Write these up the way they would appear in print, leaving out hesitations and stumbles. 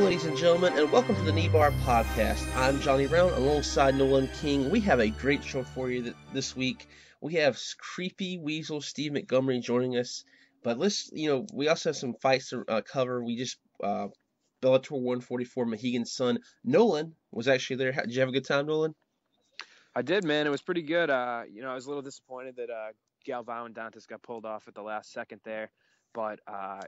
ladies and gentlemen, and welcome to the Kneebar podcast. I'm Johnny Brown alongside Nolan King. We have a great show for you this week. We have Creepy Weasel Steve Montgomery joining us, but we also have some fights to cover. We just Bellator 144 Mohegan's son Nolan was actually there. Did you have a good time, Nolan? I did, man. It was pretty good. I was a little disappointed that Galvao and Dantas got pulled off at the last second there. But, I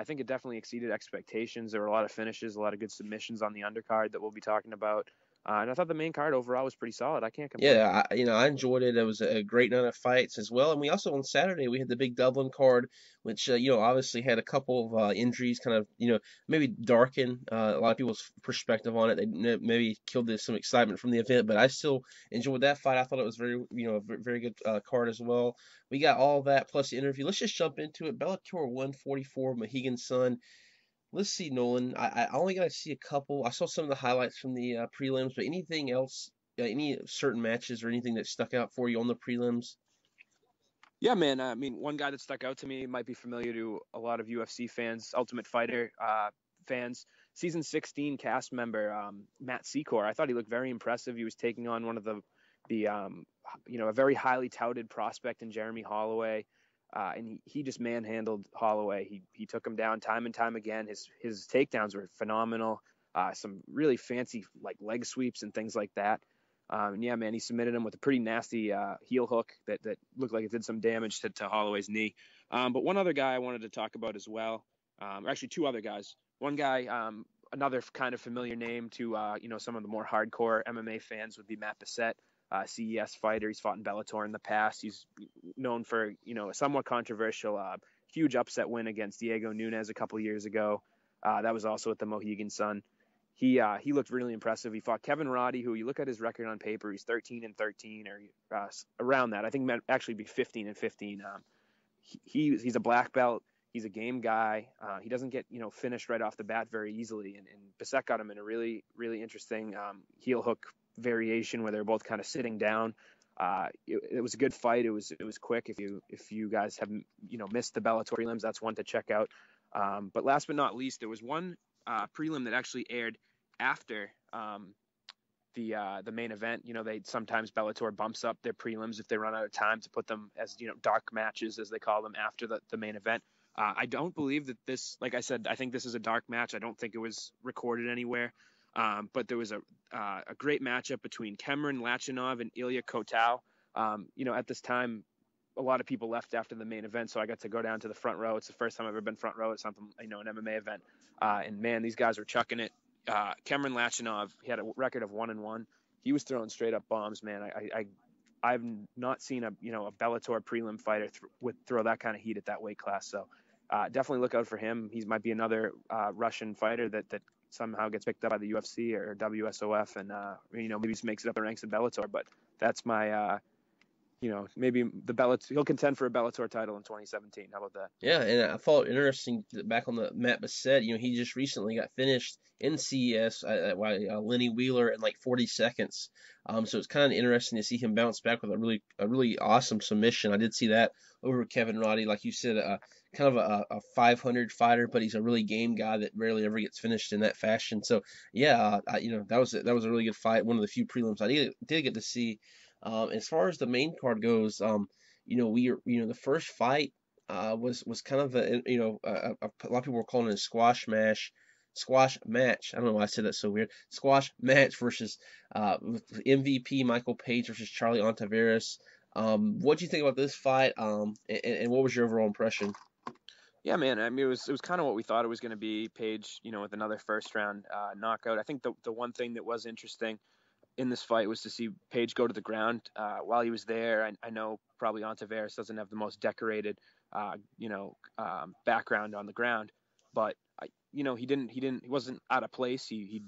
think it definitely exceeded expectations. There were a lot of finishes, a lot of good submissions on the undercard that we'll be talking about. And I thought the main card overall was pretty solid. I can't complain. Yeah, I enjoyed it. It was a great night of fights as well. And we also, on Saturday, we had the big Dublin card, which, obviously had a couple of injuries kind of, maybe darken a lot of people's perspective on it. They maybe killed some excitement from the event, but I still enjoyed that fight. I thought it was a very good card as well. We got all that plus the interview. Let's just jump into it. Bellator 144, Mohegan's son. Let's see, Nolan. I only got to see a couple. I saw some of the highlights from the prelims, but anything else, any certain matches or anything that stuck out for you on the prelims? Yeah, man. I mean, one guy that stuck out to me might be familiar to a lot of UFC fans, Ultimate Fighter fans. Season 16 cast member Matt Secor. I thought he looked very impressive. He was taking on one of a very highly touted prospect in Jeremy Holloway. And he just manhandled Holloway. He took him down time and time again. His takedowns were phenomenal. Some really fancy like leg sweeps and things like that. He submitted him with a pretty nasty heel hook that looked like it did some damage to Holloway's knee. But one other guy I wanted to talk about as well, or actually two other guys. One guy, another kind of familiar name to some of the more hardcore MMA fans would be Matt Bissett. CES fighter. He's fought in Bellator in the past. He's known for, a somewhat controversial, huge upset win against Diego Nunes a couple years ago. That was also at the Mohegan Sun. He looked really impressive. He fought Kevin Roddy, who you look at his record on paper, he's 13-13 or around that. I think might actually be 15-15. He's a black belt. He's a game guy. He doesn't get, finished right off the bat very easily. And Bissett got him in a really, really interesting heel hook variation where they were both kind of sitting down. It was a good fight. It was quick. If you guys have missed the Bellator prelims, that's one to check out. But last but not least, there was one prelim that actually aired after the main event. They sometimes Bellator bumps up their prelims if they run out of time to put them as dark matches as they call them after the main event. I don't believe that this, like I said, I think this is a dark match. I don't think it was recorded anywhere. But there was a great matchup between Cameron Lachinov and Ilya Kotal. At this time, a lot of people left after the main event, so I got to go down to the front row. It's the first time I've ever been front row at something, an MMA event. And man, these guys were chucking it. Cameron Lachinov, he had a record of 1-1. He was throwing straight up bombs, man. I've not seen a Bellator prelim fighter throw that kind of heat at that weight class. So definitely look out for him. He might be another Russian fighter that somehow gets picked up by the UFC or WSOF and maybe just makes it up the ranks in Bellator. But that's my maybe the Bellator, he'll contend for a Bellator title in 2017. How about that? Yeah, and I thought interesting back on the Matt Bissett, he just recently got finished in CES by Lenny Wheeler in like 40 seconds. So it's kind of interesting to see him bounce back with a really awesome submission. I did see that over Kevin Roddy, like you said, kind of a 500 fighter, but he's a really game guy that rarely ever gets finished in that fashion. So yeah, that was a really good fight. One of the few prelims I did get to see. As far as the main card goes, the first fight was kind of a lot of people were calling it a squash match. I don't know why I said that so weird. Squash match versus MVP Michael Page versus Charlie Ontiveros. What do you think about this fight? And what was your overall impression? Yeah, man. I mean, it was kind of what we thought it was going to be. Page, with another first round knockout. I think the one thing that was interesting in this fight was to see Page go to the ground while he was there. I know probably Ontiveros doesn't have the most decorated, background on the ground, but he wasn't out of place. He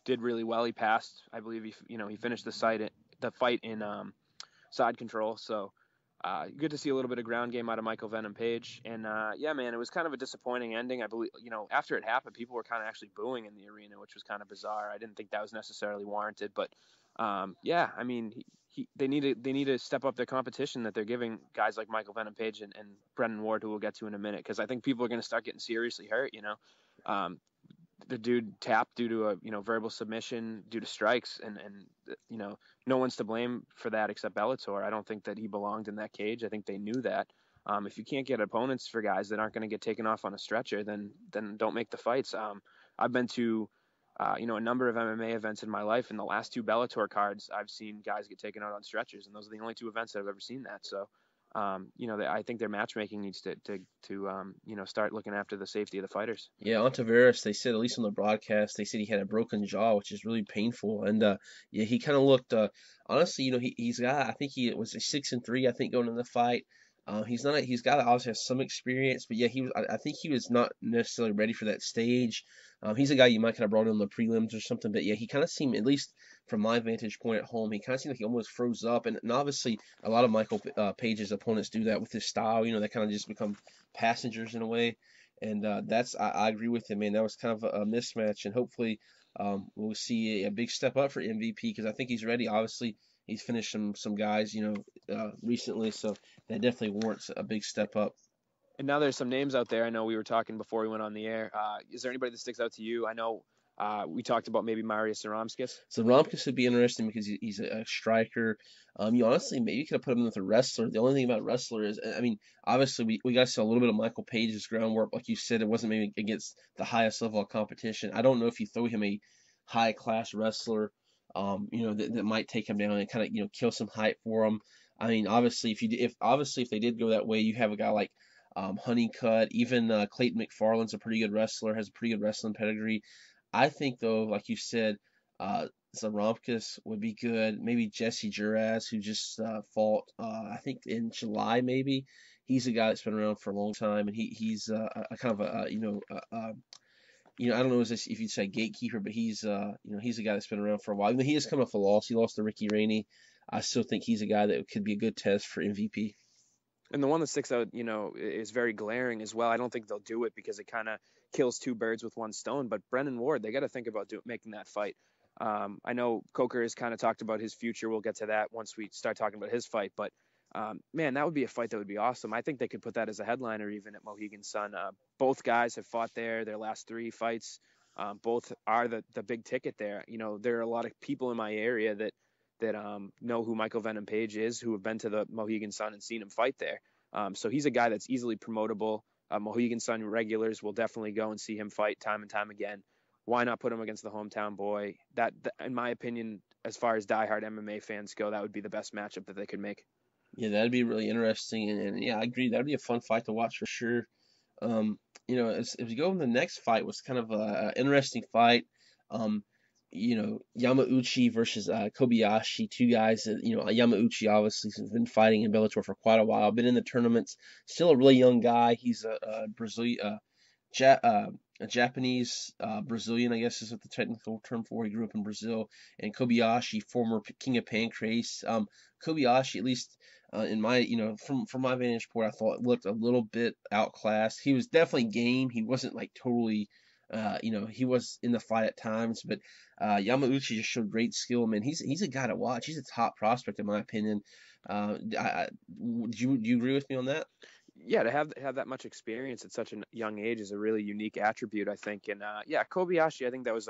did really well. He passed. I believe he finished the fight in side control. So good to see a little bit of ground game out of Michael Venom Page. And man, it was kind of a disappointing ending. I believe, after it happened, people were kind of actually booing in the arena, which was kind of bizarre. I didn't think that was necessarily warranted, but I mean, they need to step up their competition that they're giving guys like Michael Venom Page and Brennan Ward, who we'll get to in a minute, because I think people are going to start getting seriously hurt. the dude tapped due to a verbal submission due to strikes, and no one's to blame for that except Bellator. I don't think that he belonged in that cage. I think they knew that. If you can't get opponents for guys that aren't going to get taken off on a stretcher, then don't make the fights. I've been to a number of MMA events in my life. In the last two Bellator cards, I've seen guys get taken out on stretchers, and those are the only two events that I've ever seen that. So, I think their matchmaking needs to start looking after the safety of the fighters. Yeah, on Tavares, they said, at least on the broadcast, they said he had a broken jaw, which is really painful. And yeah, he kind of looked, honestly, he's got, I think he was a 6-3, I think, going in the fight. He's got to obviously have some experience, but yeah, I think he was not necessarily ready for that stage. He's a guy you might kind of brought in the prelims or something, but yeah, he kind of seemed, at least from my vantage point at home, he kind of seemed like he almost froze up. And obviously, a lot of Michael Page's opponents do that with his style. They kind of just become passengers in a way. And I agree with him, man. That was kind of a mismatch, and hopefully we'll see a big step up for MVP because I think he's ready. Obviously, he's finished some guys, recently, so that definitely warrants a big step up. And now there's some names out there. I know we were talking before we went on the air. Is there anybody that sticks out to you? I know we talked about maybe Marius Aramskis. So Romkus would be interesting because he's a striker. You honestly maybe could have put him with a wrestler. The only thing about wrestler is, I mean, obviously we got to see a little bit of Michael Page's groundwork. Like you said, it wasn't maybe against the highest level of competition. I don't know if you throw him a high class wrestler, that might take him down and kind of kill some hype for him. I mean, obviously if they did go that way, you have a guy like Honeycutt, even Clayton McFarland's a pretty good wrestler, has a pretty good wrestling pedigree. I think though, like you said, Zaromkas would be good. Maybe Jesse Juras, who just fought, I think in July maybe. He's a guy that's been around for a long time, and he's a kind of I don't know if you'd say gatekeeper, but he's a guy that's been around for a while. I mean, he has come off a loss. He lost to Ricky Rainey. I still think he's a guy that could be a good test for MVP. And the one that sticks out, is very glaring as well. I don't think they'll do it because it kind of kills two birds with one stone. But Brennan Ward, they got to think about making that fight. I know Coker has kind of talked about his future. We'll get to that once we start talking about his fight. But man, that would be a fight that would be awesome. I think they could put that as a headliner even at Mohegan Sun. Both guys have fought there. Their last three fights, both are the big ticket there. There are a lot of people in my area that know who Michael Venom Page is, who have been to the Mohegan Sun and seen him fight there. So he's a guy that's easily promotable. Mohegan Sun regulars will definitely go and see him fight time and time again. Why not put him against the hometown boy? That, in my opinion, as far as diehard MMA fans go, that would be the best matchup that they could make. Yeah, that'd be really interesting, and yeah, I agree. That'd be a fun fight to watch for sure. As we go in the next fight was kind of a interesting fight. Yamauchi versus Kobayashi, two guys that, Yamauchi obviously has been fighting in Bellator for quite a while, been in the tournaments, still a really young guy. He's a Brazilian, a Japanese Brazilian, I guess is what the technical term for. He grew up in Brazil, and Kobayashi, former King of Pancrase. Kobayashi, at least in my, from my vantage point, I thought looked a little bit outclassed. He was definitely game. He wasn't like totally. He was in the fight at times, but Yamauchi just showed great skill. Man, he's a guy to watch. He's a top prospect in my opinion. Do you agree with me on that? Yeah, to have that much experience at such a young age is a really unique attribute, I think. And yeah, Kobayashi, I think that was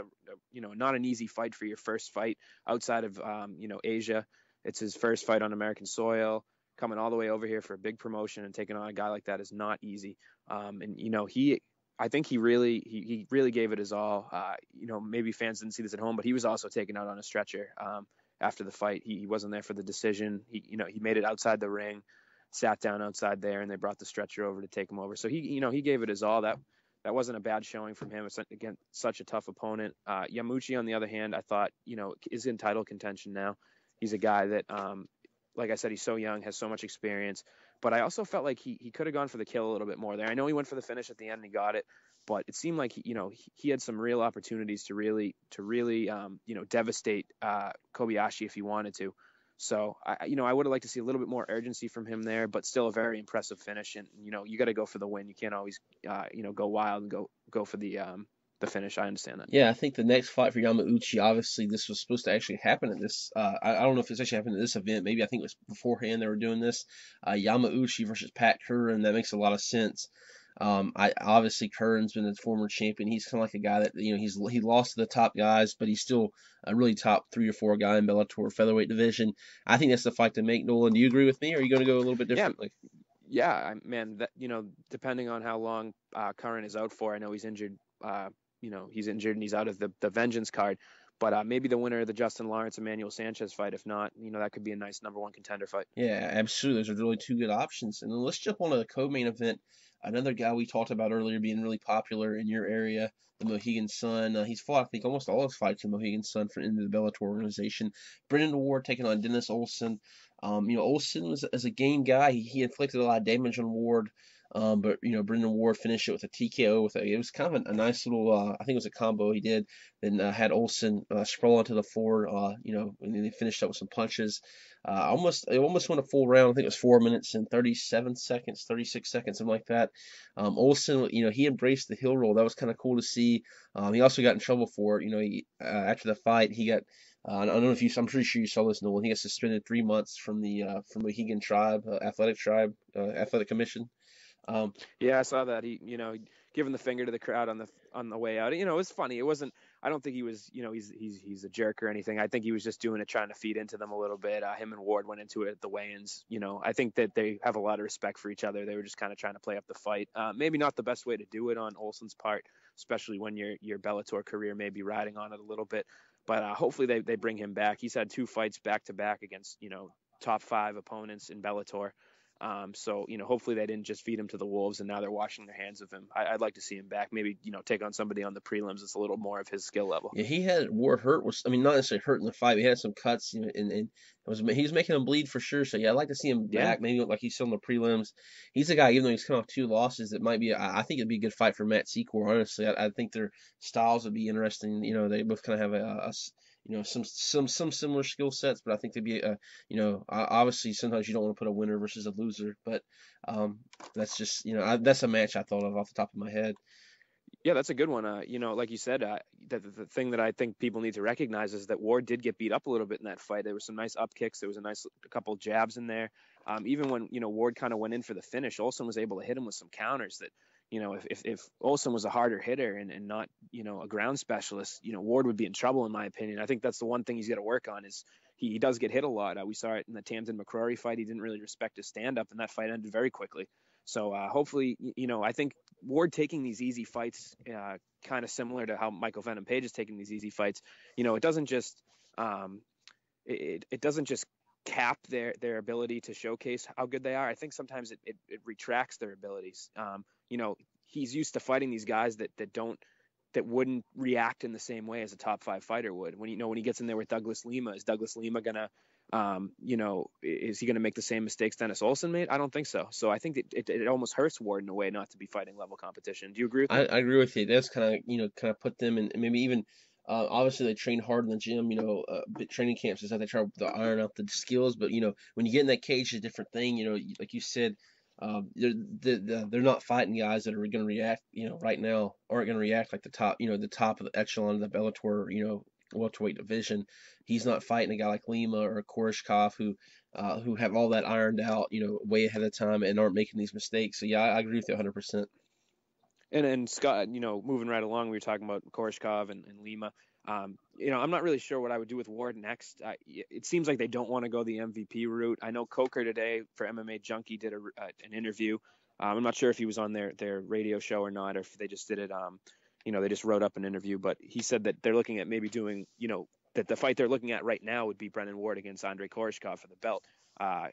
not an easy fight for your first fight outside of Asia. It's his first fight on American soil. Coming all the way over here for a big promotion and taking on a guy like that is not easy. I think he really gave it his all. Maybe fans didn't see this at home, but he was also taken out on a stretcher after the fight. He wasn't there for the decision. He made it outside the ring, sat down outside there, and they brought the stretcher over to take him over. So he gave it his all. That wasn't a bad showing from him. It's, again, such a tough opponent. Yamuchi, on the other hand, I thought is in title contention now. He's a guy that, like I said, he's so young, has so much experience. But I also felt like he could have gone for the kill a little bit more there. I know he went for the finish at the end and he got it, but it seemed like he had some real opportunities to really devastate Kobayashi if he wanted to. So I would have liked to see a little bit more urgency from him there, but still a very impressive finish. And you got to go for the win. You can't always go wild and go for the finish. I understand that. Yeah, I think the next fight for Yamauchi, obviously this was supposed to actually happen at this. I don't know if it's actually happened at this event. Maybe I think it was beforehand they were doing this. Yamauchi versus Pat Curran. That makes a lot of sense. I obviously Kern's been a former champion. He's kind of like a guy that he lost to the top guys, but he's still a really top 3 or 4 guy in Bellator featherweight division. I think that's the fight to make. Nolan, do you agree with me, or are you going to go a little bit Yeah, differently? yeah, man. That depending on how long Curran is out for, I know he's injured. He's injured and he's out of the Vengeance card. But maybe the winner of the Justin Lawrence Emmanuel Sanchez fight. If not, that could be a nice #1 contender fight. Yeah, absolutely. Those are really two good options. And then let's jump on to the co-main event. Another guy we talked about earlier being really popular in your area, the Mohegan Sun. He's fought, I think, almost all his fights in Mohegan Sun for into the Bellator organization. Brendan Ward taking on Dennis Olsen. Olsen was as a game guy. He inflicted a lot of damage on Ward. But Brendan Ward finished it with a TKO. It was kind of a nice little, I think it was a combo he did. Then had Olsen sprawl onto the floor. And then they finished up with some punches. It almost went a full round. I think it was 4 minutes and 37 seconds, 36 seconds, something like that. Olsen, he embraced the heel roll. That was kind of cool to see. He also got in trouble for it. After the fight, he got. I don't know if you. I'm pretty sure you saw this, Nolan. He got suspended 3 months from the Mohegan Tribe, Athletic Commission. Um, Yeah, I saw that. He, giving the finger to the crowd on the way out. It was funny. It wasn't. I don't think he was. He's a jerk or anything. I think he was just doing it trying to feed into them a little bit. Him and Ward went into it at the weigh-ins. I think that they have a lot of respect for each other. They were just kind of trying to play up the fight. Maybe not the best way to do it on Olsen's part, especially when your Bellator career may be riding on it a little bit. But hopefully they bring him back. He's had 2 fights back to back against top 5 opponents in Bellator. So hopefully they didn't just feed him to the wolves, and now they're washing their hands of him. I'd like to see him back. Maybe take on somebody on the prelims that's a little more of his skill level. Yeah, he had Ward hurt. I mean, not necessarily hurt in the fight. But he had some cuts, and he was making him bleed for sure. So yeah, I'd like to see him Yeah, back. Maybe like he's still in the prelims. He's a guy, even though he's come off 2 losses, that might be. I think it'd be a good fight for Matt Secor. Honestly, I think their styles would be interesting. They both kind of have some similar skill sets, but I think they'd be obviously sometimes you don't want to put a winner versus a loser, but that's just that's a match I thought of off the top of my head. yeah, that's a good one. Like you said, the thing that I think people need to recognize is that Ward did get beat up a little bit in that fight. There were some nice up kicks. There was a couple jabs in there. Even when Ward kind of went in for the finish, Olsen was able to hit him with some counters that. If Olsen was a harder hitter and not, a ground specialist, Ward would be in trouble, in my opinion. I think that's the one thing he's got to work on is he does get hit a lot. We saw it in the Tamden McCrory fight. He didn't really respect his stand-up, and that fight ended very quickly. So hopefully, I think Ward taking these easy fights, kind of similar to how Michael Venom Page is taking these easy fights, it doesn't just it doesn't just cap their ability to showcase how good they are. I think sometimes it retracts their abilities. He's used to fighting these guys that wouldn't react in the same way as a top 5 fighter would. When he gets in there with Douglas Lima, is Douglas Lima gonna is he gonna make the same mistakes Dennis Olsen made? I don't think so. So I think it almost hurts Ward in a way not to be fighting level competition. Do you agree with me? I agree with you. That's kind of put them in maybe even. Obviously, they train hard in the gym. Training camps is how they try to iron out the skills. But when you get in that cage, it's a different thing. Like you said, they're not fighting guys that are going to react. Right now aren't going to react like the top of the echelon of the Bellator. Welterweight division. He's not fighting a guy like Lima or Koreshkov who have all that ironed out. Way ahead of time and aren't making these mistakes. So yeah, I agree with you 100%. And Scott, moving right along, we were talking about Koreshkov and Lima. I'm not really sure what I would do with Ward next. It seems like they don't want to go the MVP route. I know Coker today for MMA Junkie did an interview. I'm not sure if he was on their radio show or not, or if they just did it. They just wrote up an interview, but he said that they're looking at maybe doing, that the fight they're looking at right now would be Brendan Ward against Andrei Koreshkov for the belt. I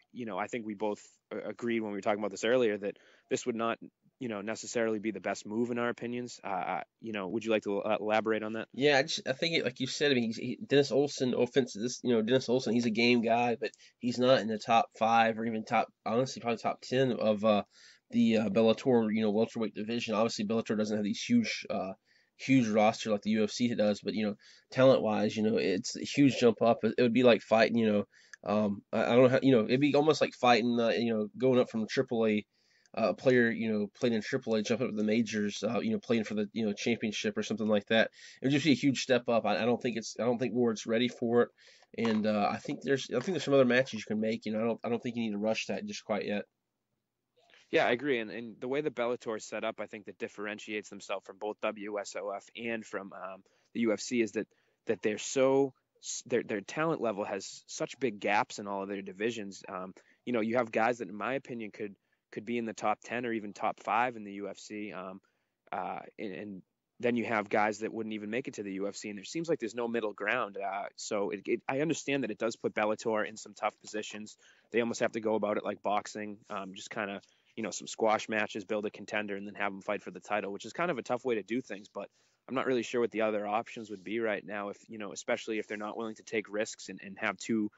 think we both agreed when we were talking about this earlier that this would not necessarily be the best move in our opinions. Would you like to elaborate on that? Yeah, I think like you said. I mean, Dennis Olsen. Offense, Dennis Olsen. He's a game guy, but he's not in the top 5 or even honestly, probably top 10 of the Bellator, welterweight division. Obviously, Bellator doesn't have these huge roster like the UFC does, but talent wise, it's a huge jump up. It would be like fighting, I don't know how, it'd be almost like fighting, going up from AAA player, playing in AAA, jumping up to the majors, playing for the championship or something like that. It would just be a huge step up. I don't think Ward's ready for it, and I think there's some other matches you can make. I don't think you need to rush that just quite yet. Yeah, I agree. And the way the Bellator is set up, I think that differentiates themselves from both WSOF and from the UFC is that they're so their talent level has such big gaps in all of their divisions. You have guys that, in my opinion, could be in the top 10 or even top 5 in the UFC. And then you have guys that wouldn't even make it to the UFC, and there seems like there's no middle ground. So I understand that it does put Bellator in some tough positions. They almost have to go about it like boxing, just kind of some squash matches, build a contender, and then have them fight for the title, which is kind of a tough way to do things. But I'm not really sure what the other options would be right now, if especially if they're not willing to take risks and have two,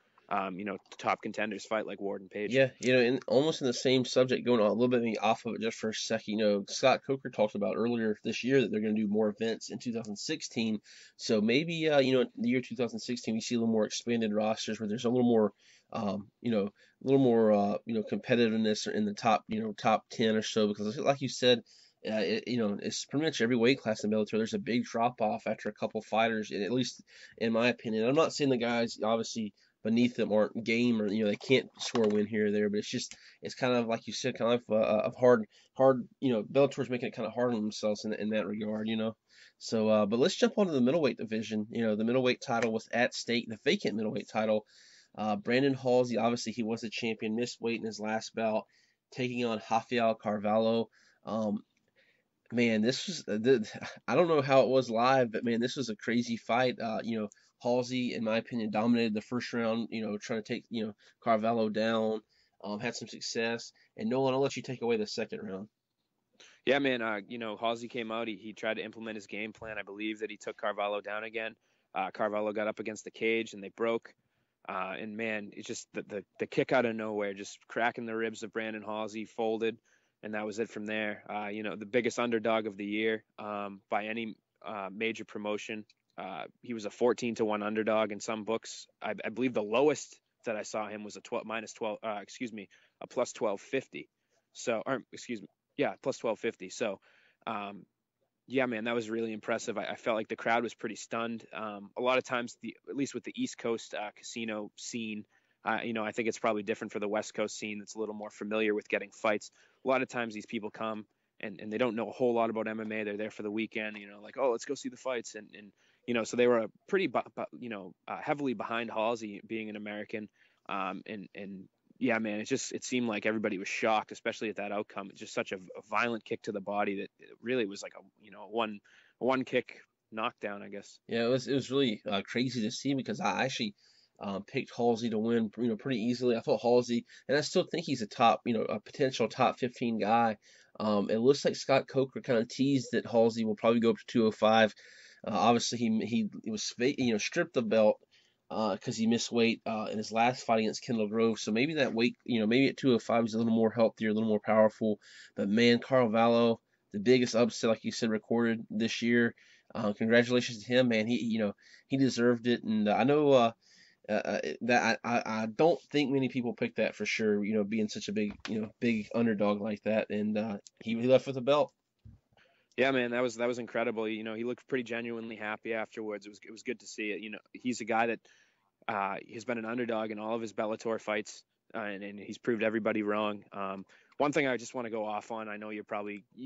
top contenders fight like Ward and Page. Yeah, in almost in the same subject, going on a little bit maybe off of it just for a second. Scott Coker talked about earlier this year that they're going to do more events in 2016. So maybe, in the year 2016, we see a little more expanded rosters where there's a little more, competitiveness in the top, top 10 or so. Because like you said, it's pretty much every weight class in Bellator. There's a big drop off after a couple fighters, and at least in my opinion. I'm not saying the guys obviously beneath them aren't game, or they can't score a win here or there, but it's kind of like you said, kind of hard. Bellator's making it kind of hard on themselves in that regard. So but let's jump onto the middleweight division. The middleweight title was at stake, the vacant middleweight title. Brandon Halsey, obviously he was a champion, missed weight in his last bout, taking on Rafael Carvalho. um Man, this was I don't know how it was live, but man, this was a crazy fight. Halsey, in my opinion, dominated the first round. Trying to take Carvalho down. Had some success. And Nolan, I'll let you take away the second round. Yeah, man. Halsey came out. He tried to implement his game plan. I believe that he took Carvalho down again. Carvalho got up against the cage and they broke. And man, it's just the kick out of nowhere, just cracking the ribs of Brandon Halsey, folded, and that was it from there. The biggest underdog of the year by any major promotion. He was a 14-1 underdog in some books. I believe the lowest that I saw him was a 12 minus 12. A plus 1250. So, or excuse me, yeah, plus 1250. So, um, yeah, man, that was really impressive. I felt like the crowd was pretty stunned. A lot of times, at least with the East Coast casino scene, I think it's probably different for the West Coast scene that's a little more familiar with getting fights. A lot of times, these people come and they don't know a whole lot about MMA. They're there for the weekend, like, oh, let's go see the fights, so they were pretty, heavily behind Halsey being an American, and yeah, man, it seemed like everybody was shocked, especially at that outcome. It's just such a violent kick to the body that it really was like a one kick knockdown, I guess. Yeah, it was really crazy to see because I actually picked Halsey to win, pretty easily. I thought Halsey, and I still think he's a potential top 15 guy. It looks like Scott Coker kind of teased that Halsey will probably go up to 205. Obviously, he was stripped the belt because he missed weight in his last fight against Kendall Grove. So maybe that weight, maybe at 205 he's a little more healthier, a little more powerful. But man, Carvalho, the biggest upset, like you said, recorded this year. Congratulations to him, man. He deserved it, and I know that I don't think many people picked that for sure. Being such a big underdog like that, and he left with a belt. Yeah, man, that was incredible. He looked pretty genuinely happy afterwards. It was good to see it. He's a guy that has been an underdog in all of his Bellator fights, and he's proved everybody wrong. One thing I just want to go off on, I know you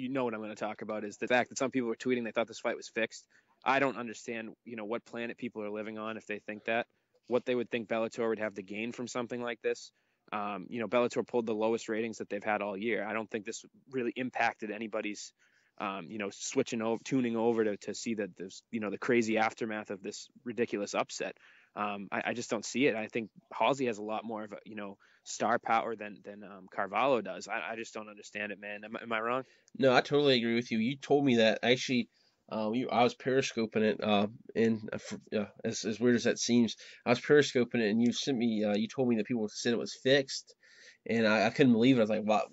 know what I'm going to talk about, is the fact that some people were tweeting they thought this fight was fixed. I don't understand, what planet people are living on if they think that, what they would think Bellator would have to gain from something like this. Bellator pulled the lowest ratings that they've had all year. I don't think this really impacted anybody's switching over, tuning over to see that the crazy aftermath of this ridiculous upset. I just don't see it. I think Halsey has a lot more of a star power than Carvalho does. I just don't understand it, man. Am I wrong? No, I totally agree with you. You told me that actually. I was periscoping it, as weird as that seems, I was periscoping it, and you sent me. You told me that people said it was fixed, and I couldn't believe it. I was like, "Wow,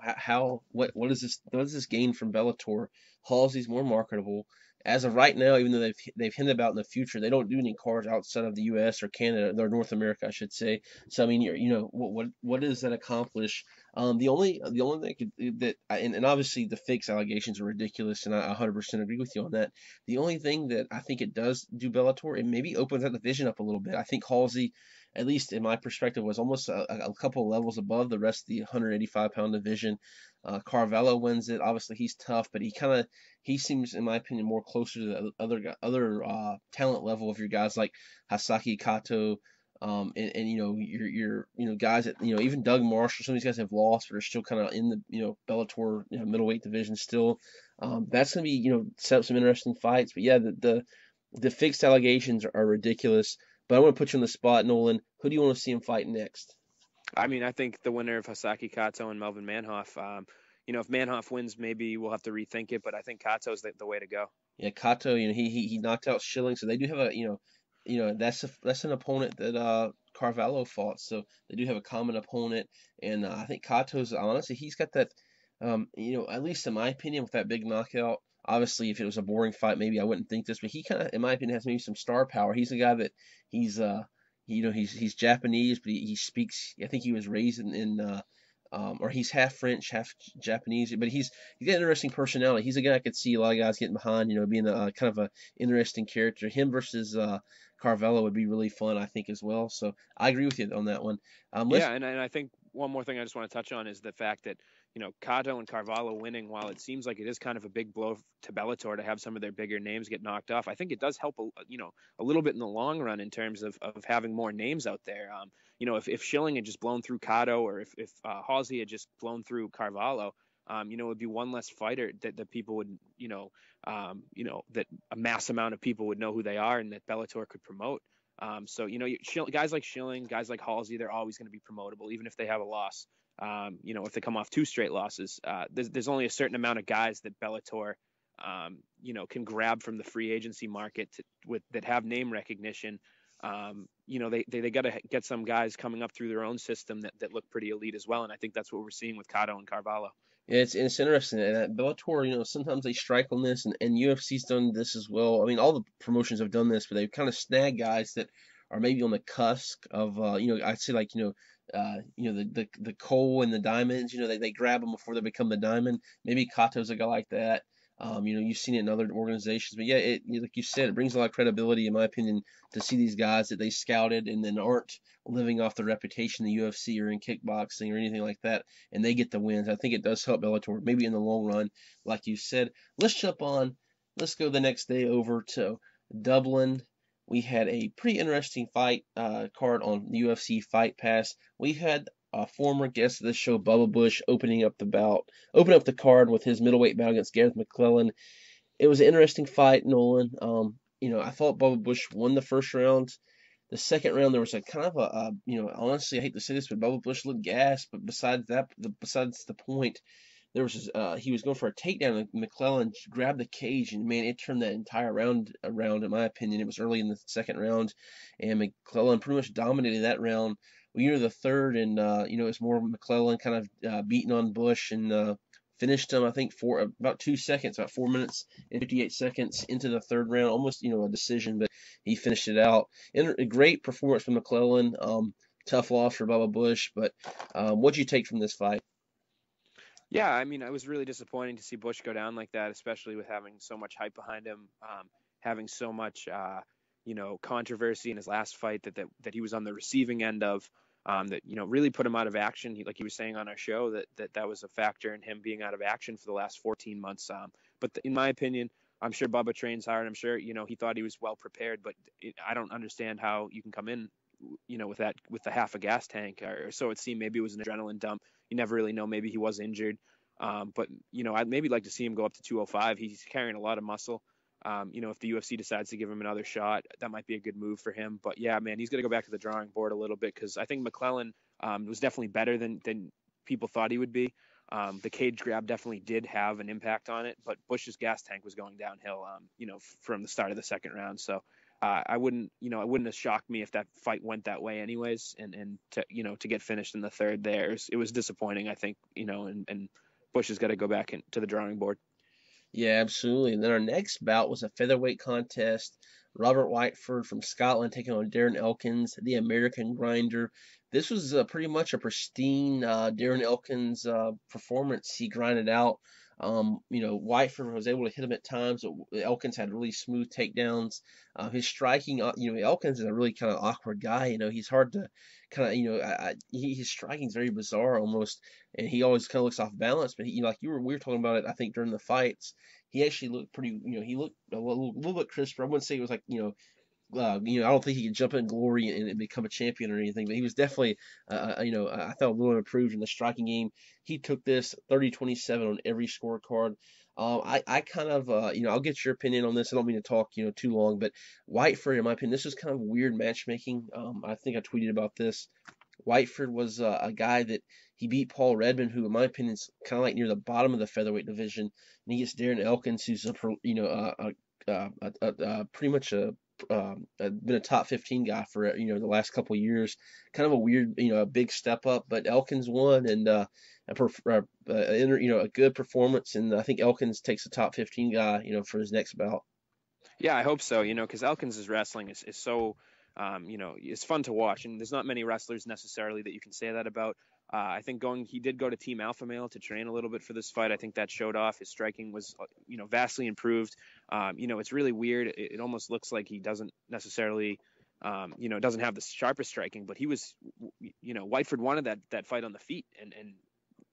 how? What is this? What does this gain from Bellator? Halsey's more marketable as of right now, even though they've hinted about in the future they don't do any cards outside of the U.S. or Canada or North America, I should say. So I mean, what does that accomplish? The only thing and obviously the fakes allegations are ridiculous, and I 100% agree with you on that. The only thing that I think it does do Bellator, it maybe opens that division up a little bit. I think Halsey at least in my perspective, was almost a couple levels above the rest of the 185-pound division. Carvalho wins it. Obviously, he's tough, but he seems, in my opinion, more closer to the other talent level of your guys like Hasaki Kato, and your guys that even Doug Marshall. Some of these guys have lost, but are still kind of in the Bellator middleweight division still. That's gonna be set up some interesting fights. But yeah, the fixed allegations are ridiculous. But I want to put you on the spot, Nolan. Who do you want to see him fight next? I mean, I think the winner of Hasaki Kato and Melvin Manhoff. If Manhoff wins, maybe we'll have to rethink it, but I think Kato's the way to go. Yeah, Kato, he knocked out Schilling, so they do have that's an opponent that Carvalho fought, so they do have a common opponent, and I think Kato's honestly he's got that, at least in my opinion, with that big knockout. Obviously, if it was a boring fight, maybe I wouldn't think this, but he kind of, in my opinion, has maybe some star power. He's a guy that he's he's Japanese, but he speaks. I think he was raised or he's half French, half Japanese, but he's got an interesting personality. He's a guy I could see a lot of guys getting behind, being a kind of a interesting character. Him versus Carvello would be really fun, I think, as well. So I agree with you on that one. Let's Yeah, and I think one more thing I just want to touch on is the fact that Kato and Carvalho winning, while it seems like it is kind of a big blow to Bellator to have some of their bigger names get knocked off, I think it does help a little bit in the long run in terms of having more names out there. If Schilling had just blown through Kato, or if Halsey had just blown through Carvalho, it would be one less fighter that people would that a mass amount of people would know who they are and that Bellator could promote. Guys like Schilling, guys like Halsey, they're always going to be promotable, even if they have a loss. If they come off 2 straight losses, there's only a certain amount of guys that Bellator, can grab from the free agency market that have name recognition. They got to get some guys coming up through their own system that look pretty elite as well. And I think that's what we're seeing with Kato and Carvalho. Yeah, it's interesting. And at Bellator, sometimes they strike on this, and UFC's done this as well. I mean, all the promotions have done this, but they've kind of snagged guys that are maybe on the cusp of, I'd say like, the coal and the diamonds. They grab them before they become the diamond. Maybe Kato's a guy like that. You've seen it in other organizations, but yeah, like you said, it brings a lot of credibility, in my opinion, to see these guys that they scouted and then aren't living off their reputation in the UFC or in kickboxing or anything like that, and they get the wins. I think it does help Bellator, maybe in the long run, like you said. Let's go the next day over to Dublin. We had a pretty interesting fight card on the UFC Fight Pass. We had a former guest of the show, Bubba Bush, open up the card with his middleweight bout against Gareth McClellan. It was an interesting fight, Nolan. I thought Bubba Bush won the first round. The second round, there was a kind of honestly, I hate to say this, but Bubba Bush looked gassed. But besides the point, there was he was going for a takedown, and McClellan grabbed the cage, and man, it turned that entire round around. In my opinion, it was early in the second round, and McClellan pretty much dominated that round. We enter the third, and it's more McClellan kind of beating on Bush and finished him. I think for about 2 seconds, about 4 minutes and 58 seconds into the third round, almost a decision, but he finished it out. And a great performance from McClellan. Tough loss for Bubba Bush, but what'd you take from this fight? Yeah, I mean, it was really disappointing to see Bush go down like that, especially with having so much hype behind him, having so much, controversy in his last fight that he was on the receiving end of, that really put him out of action. Like he was saying on our show, that was a factor in him being out of action for the last 14 months. But in my opinion, I'm sure Bubba trains hard. I'm sure he thought he was well prepared, but I don't understand how you can come in, with the half a gas tank, or so it seemed. Maybe it was an adrenaline dump. You never really know. Maybe he was injured. But I'd maybe like to see him go up to 205. He's carrying a lot of muscle. If the UFC decides to give him another shot, that might be a good move for him. But yeah, man, he's going to go back to the drawing board a little bit, because I think McClellan was definitely better than people thought he would be. The cage grab definitely did have an impact on it, but Bush's gas tank was going downhill, from the start of the second round. So it wouldn't have shocked me if that fight went that way anyways. And to get finished in the third there, it was disappointing, I think, and Bush has got to go back to the drawing board. Yeah, absolutely. And then our next bout was a featherweight contest. Robert Whiteford from Scotland taking on Darren Elkins, the American Grinder. This was pretty much a pristine Darren Elkins performance. He grinded out Whiteford was able to hit him at times, but Elkins had really smooth takedowns. His striking, Elkins is a really kind of awkward guy. He's hard to kind of, his striking is very bizarre almost, and he always kind of looks off balance. But like we were talking about it, I think during the fights, he actually looked pretty, he looked a little bit crisper. I wouldn't say it was like, I don't think he could jump in glory and become a champion or anything, but he was definitely, I thought a little improved in the striking game. He took this 30-27 on every scorecard. I kind of, I'll get your opinion on this. I don't mean to talk, too long, but Whiteford, in my opinion, this was kind of weird matchmaking. I think I tweeted about this. Whiteford was a guy that he beat Paul Redmond, who, in my opinion, is kind of like near the bottom of the featherweight division, and he gets Darren Elkins, who's pretty much been a top 15 guy for the last couple of years. Kind of a weird, a big step up, but Elkins won and a good performance, and I think Elkins takes a top 15 guy, for his next bout. Yeah, I hope so. Because Elkins' wrestling is so, it's fun to watch, and there's not many wrestlers necessarily that you can say that about. I think he did go to Team Alpha Male to train a little bit for this fight. I think that showed off. His striking was, vastly improved. It's really weird. It almost looks like he doesn't necessarily, doesn't have the sharpest striking, but he was, Whiteford wanted that fight on the feet, and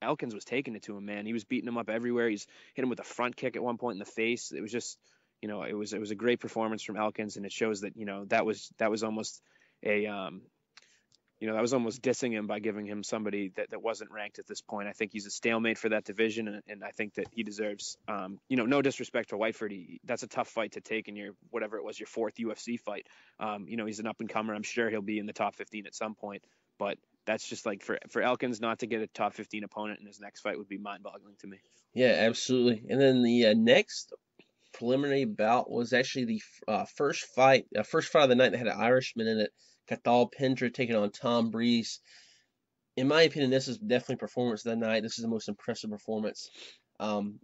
Elkins was taking it to him, man. He was beating him up everywhere. He's hit him with a front kick at one point in the face. It was just, it was a great performance from Elkins, and it shows that, that was almost a, that was almost dissing him by giving him somebody that wasn't ranked at this point. I think he's a stalemate for that division, and I think that he deserves, no disrespect to Whiteford. That's a tough fight to take in your, whatever it was, your fourth UFC fight. He's an up-and-comer. I'm sure he'll be in the top 15 at some point, but that's just like for Elkins not to get a top 15 opponent in his next fight would be mind-boggling to me. Yeah, absolutely. And then the next preliminary bout was actually the first fight of the night that had an Irishman in it. Cathal Pendra taking on Tom Breeze. In my opinion, this is definitely performance of the night. This is the most impressive performance. Tom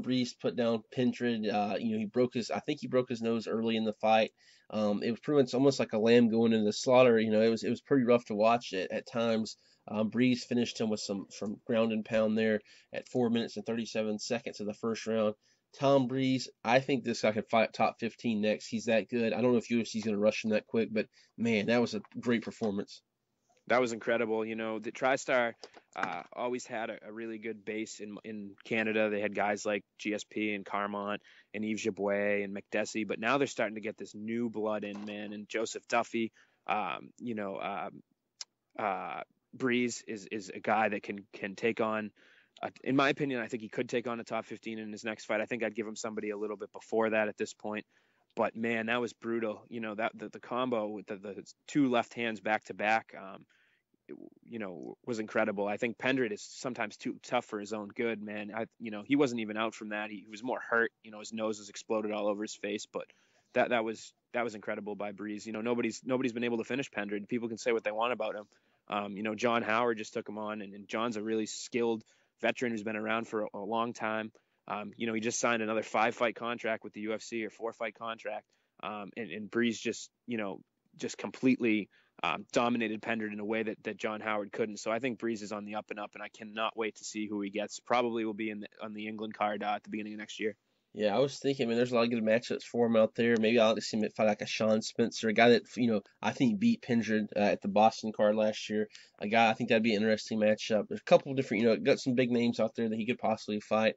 Breeze put down Pendra. I think he broke his nose early in the fight. It was pretty much almost like a lamb going into the slaughter. It was pretty rough to watch at times. Breeze finished him with some ground and pound there at 4 minutes and 37 seconds of the first round. Tom Breeze, I think this guy could fight top 15 next. He's that good. I don't know if UFC's going to rush him that quick, but man, that was a great performance. That was incredible. The TriStar always had a really good base in Canada. They had guys like GSP and Carmont and Yves Jabouet and McDessie, but now they're starting to get this new blood in, man. And Joseph Duffy, Breeze is a guy that can take on. In my opinion, I think he could take on a top 15 in his next fight. I think I'd give him somebody a little bit before that at this point. But man, that was brutal. That the combo with the two left hands back to back, was incredible. I think Pendra is sometimes too tough for his own good, man. He wasn't even out from that. He was more hurt. His nose was exploded all over his face. But that was incredible by Breeze. Nobody's been able to finish Pendra. People can say what they want about him. John Howard just took him on, and John's a really skilled veteran who's been around for a long time. He just signed another 5-fight contract with the UFC or 4-fight contract. And Breeze just completely dominated Pendra in a way that John Howard couldn't. So I think Breeze is on the up and up, and I cannot wait to see who he gets. Probably will be on the England card at the beginning of next year. Yeah, I was thinking, there's a lot of good matchups for him out there. Maybe I'll like to see him fight like a Sean Spencer, a guy that, I think beat Pendra at the Boston card last year. A guy, I think that'd be an interesting matchup. There's a couple of different, got some big names out there that he could possibly fight.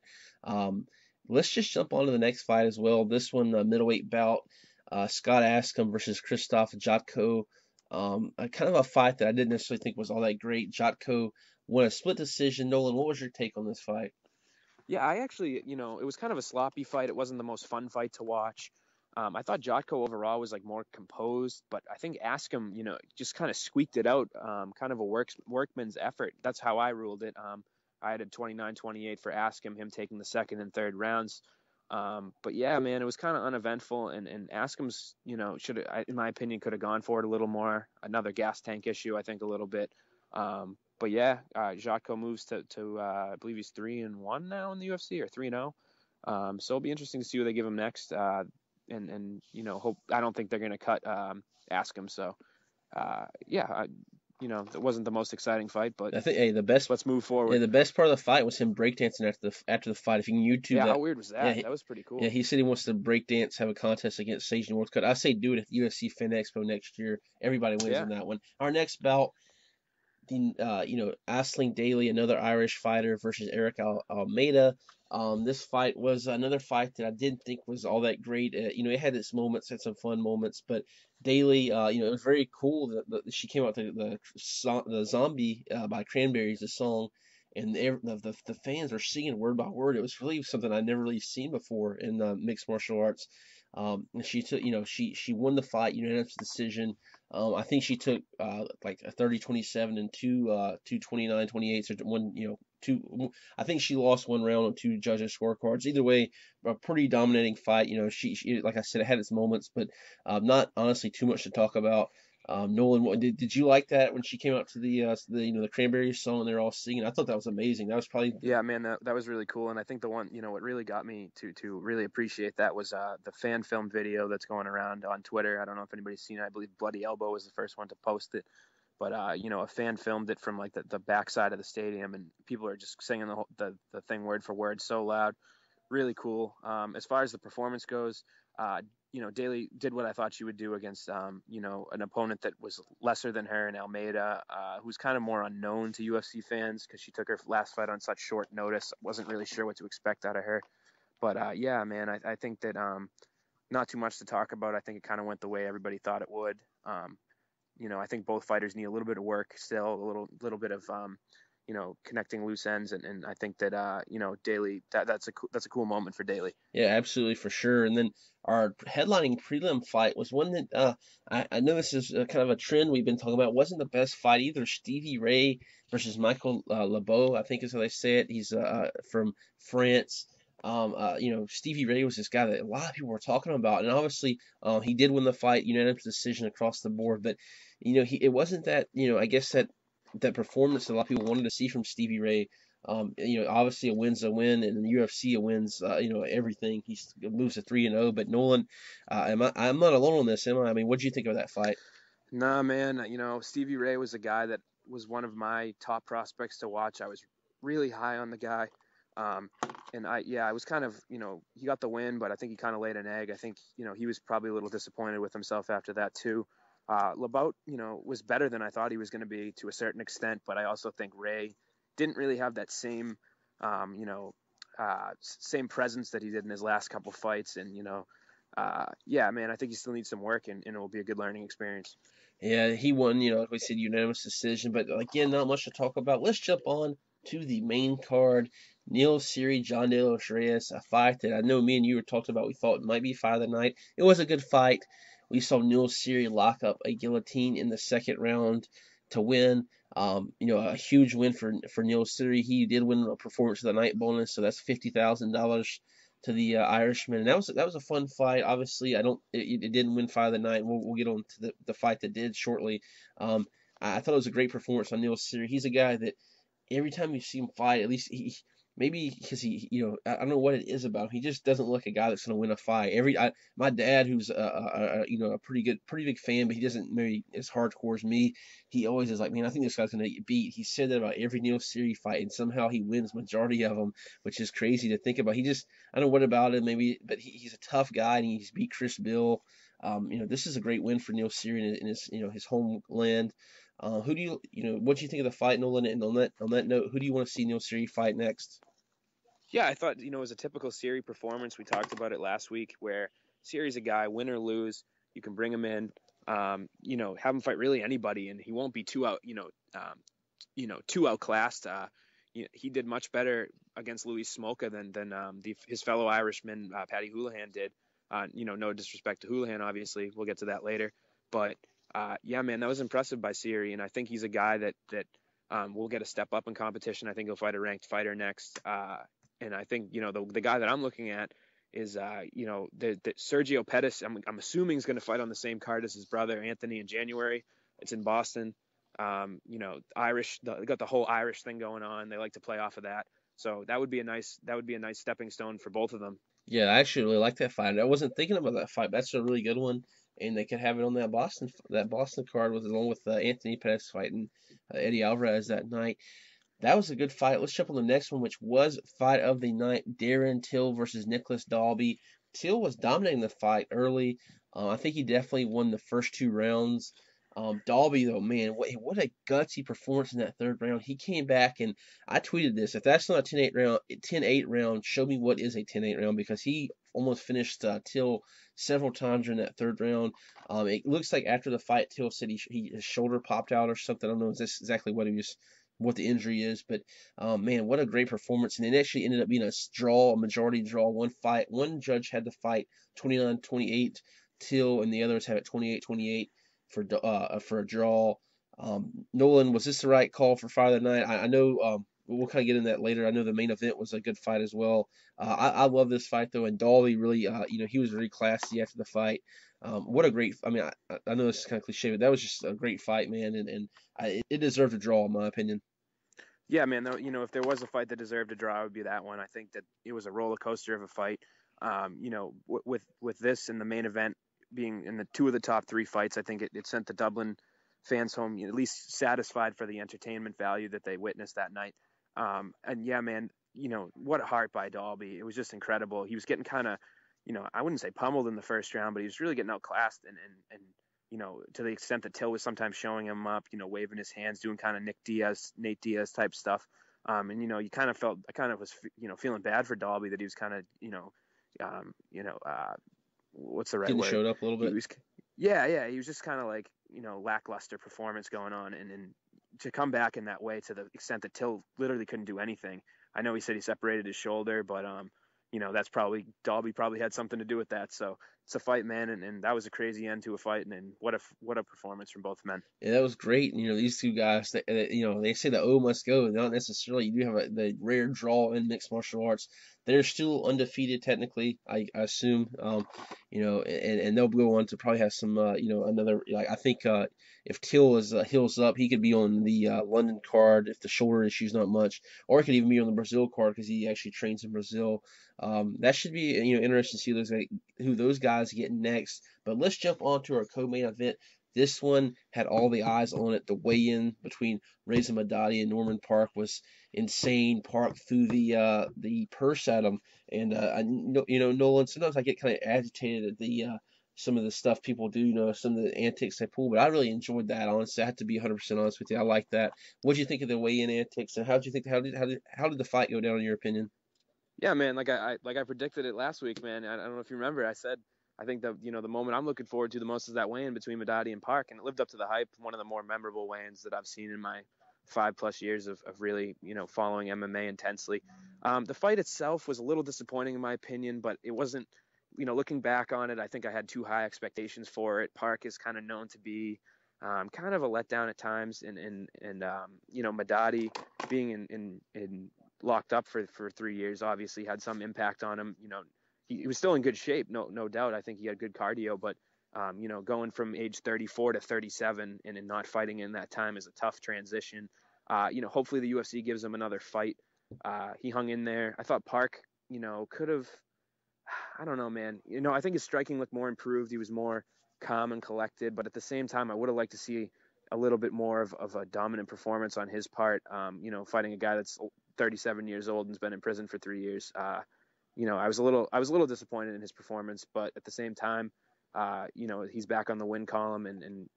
Let's just jump on to the next fight as well. This one, middleweight bout, Scott Askham versus Krzysztof Jotko. Kind of a fight that I didn't necessarily think was all that great. Jotko won a split decision. Nolan, what was your take on this fight? Yeah, I actually, it was kind of a sloppy fight. It wasn't the most fun fight to watch. I thought Jotko overall was like more composed, but I think Askham, just kind of squeaked it out, kind of a workman's effort. That's how I ruled it. I had a 29-28 for Askham, him taking the second and third rounds. But yeah, man, it was kind of uneventful, and Askham's, should, in my opinion, could have gone for it a little more. Another gas tank issue, I think, a little bit. But yeah, Jotko moves to I believe he's 3-1 now in the UFC, or 3-0. So it'll be interesting to see who they give him next. And hope, I don't think they're going to cut Askham. So yeah, it wasn't the most exciting fight, but I think, hey, the best, let's move yeah, forward. the best part of the fight was him breakdancing after the fight. If you can YouTube Yeah, that, how weird was yeah, that? That was pretty yeah, cool. he said he wants to breakdance, have a contest against Sage Northcutt. I say do it at UFC Fin Expo next year. Everybody wins Yeah. in that one. Our next bout, Aisling Daly, another Irish fighter versus Eric Almeida. This fight was another fight that I didn't think was all that great. It had its moments, had some fun moments, but Daly, it was very cool that she came out to the Zombie by Cranberries, the song, and the fans were singing word by word. It was really something I'd never really seen before in mixed martial arts. And she took, she won the fight, unanimous decision. I think she took like a 30-27 and two 29-28 or one, two. I think she lost one round on two judges' scorecards. Either way, a pretty dominating fight. She like I said, it had its moments, but not honestly too much to talk about. Nolan, did you like that when she came out to the Cranberries song and they're all singing? I thought that was amazing. That was probably Yeah, man, that was really cool. And I think the one, what really got me to really appreciate that was the fan film video that's going around on Twitter. I don't know if anybody's seen it. I believe Bloody Elbow was the first one to post it. But a fan filmed it from like the backside of the stadium, and people are just singing the thing word for word so loud. Really cool. As far as the performance goes, Daly did what I thought she would do against, an opponent that was lesser than her in Almeida, who's kind of more unknown to UFC fans because she took her last fight on such short notice. Wasn't really sure what to expect out of her. But yeah, man, I think that not too much to talk about. I think it kind of went the way everybody thought it would. I think both fighters need a little bit of work still, a little bit of connecting loose ends, and I think that Daly, that's a cool moment for Daly. Yeah, absolutely for sure. And then our headlining prelim fight was one that I know this is kind of a trend we've been talking about. Wasn't the best fight either. Stevie Ray versus Michael Lebeau, I think is how they say it. He's from France. Stevie Ray was this guy that a lot of people were talking about, and obviously he did win the fight, unanimous decision across the board. But it wasn't that I guess that performance that a lot of people wanted to see from Stevie Ray. Obviously a win's a win, and in the UFC a win's everything. He moves to 3-0. But Nolan, I'm not alone on this, am I? I mean, what do you think of that fight? Nah, man, Stevie Ray was a guy that was one of my top prospects to watch. I was really high on the guy. And I was kind of, he got the win, but I think he kind of laid an egg. I think, he was probably a little disappointed with himself after that too. Labout, was better than I thought he was going to be to a certain extent, but I also think Ray didn't really have that same presence that he did in his last couple fights. And, yeah, man, I think he still needs some work, and it will be a good learning experience. Yeah, he won, like we said, unanimous decision. But again, not much to talk about. Let's jump on to the main card. Neil Seery, John De Los Reyes, a fight that I know me and you were talking about. We thought it might be fight of the night. It was a good fight. We saw Neil Seery lock up a guillotine in the second round to win. A huge win for Neil Seery. He did win a performance of the night bonus, so that's $50,000 to the Irishman. And that was a fun fight. Obviously, it didn't win fight of the night. We'll get on to the fight that did shortly. I thought it was a great performance on Neil Seery. He's a guy that every time you see him fight, at least maybe because I don't know what it is about him. He just doesn't look a guy that's going to win a fight. My dad, who's a pretty big fan, but he doesn't maybe as hardcore as me. He always is like, man, I think this guy's going to get beat. He said that about every Neil Seery fight, and somehow he wins majority of them, which is crazy to think about. I don't know what about it, maybe, but he's a tough guy, and he's beat Chris Bill. This is a great win for Neil Seery in his homeland. What do you think of the fight, Nolan? And on that note, who do you want to see Neil Seery fight next? Yeah, I thought, it was a typical Seery performance. We talked about it last week, where Seery's a guy, win or lose, you can bring him in, have him fight really anybody, and he won't be too too outclassed. He did much better against Luis Smolka than his fellow Irishman, Paddy Houlihan did. No disrespect to Houlihan, obviously. We'll get to that later. But yeah, man, that was impressive by Seery, and I think he's a guy that will get a step up in competition. I think he'll fight a ranked fighter next. And I think, the guy that I'm looking at is, the Sergio Pettis. I'm assuming he's going to fight on the same card as his brother Anthony in January. It's in Boston. Irish. They got the whole Irish thing going on. They like to play off of that. So that would be a nice stepping stone for both of them. Yeah, I actually really like that fight. I wasn't thinking about that fight, but that's a really good one. and they could have it on that Boston card with along with Anthony Pettis fighting Eddie Alvarez that night. That was a good fight. Let's jump on the next one, which was fight of the night: Darren Till versus Nicholas Dalby. Till was dominating the fight early. I think he definitely won the first 2 rounds. Dalby, though, man, what a gutsy performance in that third round. He came back, and I tweeted this: if that's not a 10-8 round, 10-8 round, show me what is a 10-8 round, because he almost finished Till several times during that third round. It looks like after the fight, Till said his shoulder popped out or something. I don't know exactly what the injury is, but man, what a great performance. And it actually ended up being a majority draw. One judge had the fight 29-28 Till, and the others had it 28-28 for a draw. Nolan, was this the right call for fight of the night? I know we'll kind of get into that later. I know the main event was a good fight as well. I love this fight though, and Dolly really, he was really classy after the fight. What a great! I mean, I know this is kind of cliche, but that was just a great fight, man, and it deserved a draw in my opinion. Yeah, man. Though, if there was a fight that deserved a draw, it would be that one. I think that it was a roller coaster of a fight. With this and the main event being in the two of the top three fights, I think it sent the Dublin fans home at least satisfied for the entertainment value that they witnessed that night. And yeah, man, what a heart by Dalby. It was just incredible. He was getting kind of, I wouldn't say pummeled in the first round, but he was really getting outclassed and to the extent that Till was sometimes showing him up, waving his hands, doing kind of Nate Diaz type stuff. And you kind of felt, I kind of was, feeling bad for Dalby that he was kind of, what's the right Getting word? showed up a little bit. He was just kind of like, lackluster performance going on, and to come back in that way to the extent that Till literally couldn't do anything. I know he said he separated his shoulder, but that's Dalby probably had something to do with that. So it's a fight, man, and that was a crazy end to a fight, and what a performance from both men. Yeah, that was great. These two guys, they say the O must go. Not necessarily. You do have the rare draw in mixed martial arts. They're still undefeated technically, I assume. And they'll go on to probably have some, another. Like I think if Till is heals up, he could be on the London card if the shoulder issue's not much, or he could even be on the Brazil card because he actually trains in Brazil. That should be interesting to see who those guys get next. But let's jump on to our co-main event. This one had all the eyes on it. The weigh-in between Reza Madadi and Norman Park was insane. Park threw the purse at him, and Nolan. Sometimes I get kind of agitated at the some of the stuff people do, some of the antics they pull, but I really enjoyed that. Honestly, I have to be 100% honest with you. I like that. What do you think of the weigh-in antics, and how did you think how did the fight go down in your opinion? Yeah, man, like I predicted it last week, man. I don't know if you remember. I said I think the moment I'm looking forward to the most is that weigh-in between Madadi and Park, and it lived up to the hype. One of the more memorable weigh-ins that I've seen in my 5+ years of really following MMA intensely. The fight itself was a little disappointing in my opinion, but it wasn't. Looking back on it, I think I had too high expectations for it. Park is kind of known to be kind of a letdown at times, and Madadi being in locked up for 3 years obviously had some impact on him. He was still in good shape, no doubt. I think he had good cardio, but going from age 34 to 37 and not fighting in that time is a tough transition. Hopefully the UFC gives him another fight. He hung in there. I thought Park, could have. I don't know, man. I think his striking looked more improved. He was more calm and collected, but at the same time, I would have liked to see a little bit more of a dominant performance on his part. Fighting a guy that's 37 years old and's been in prison for 3 years. I was a little disappointed in his performance, but at the same time, he's back on the win column, and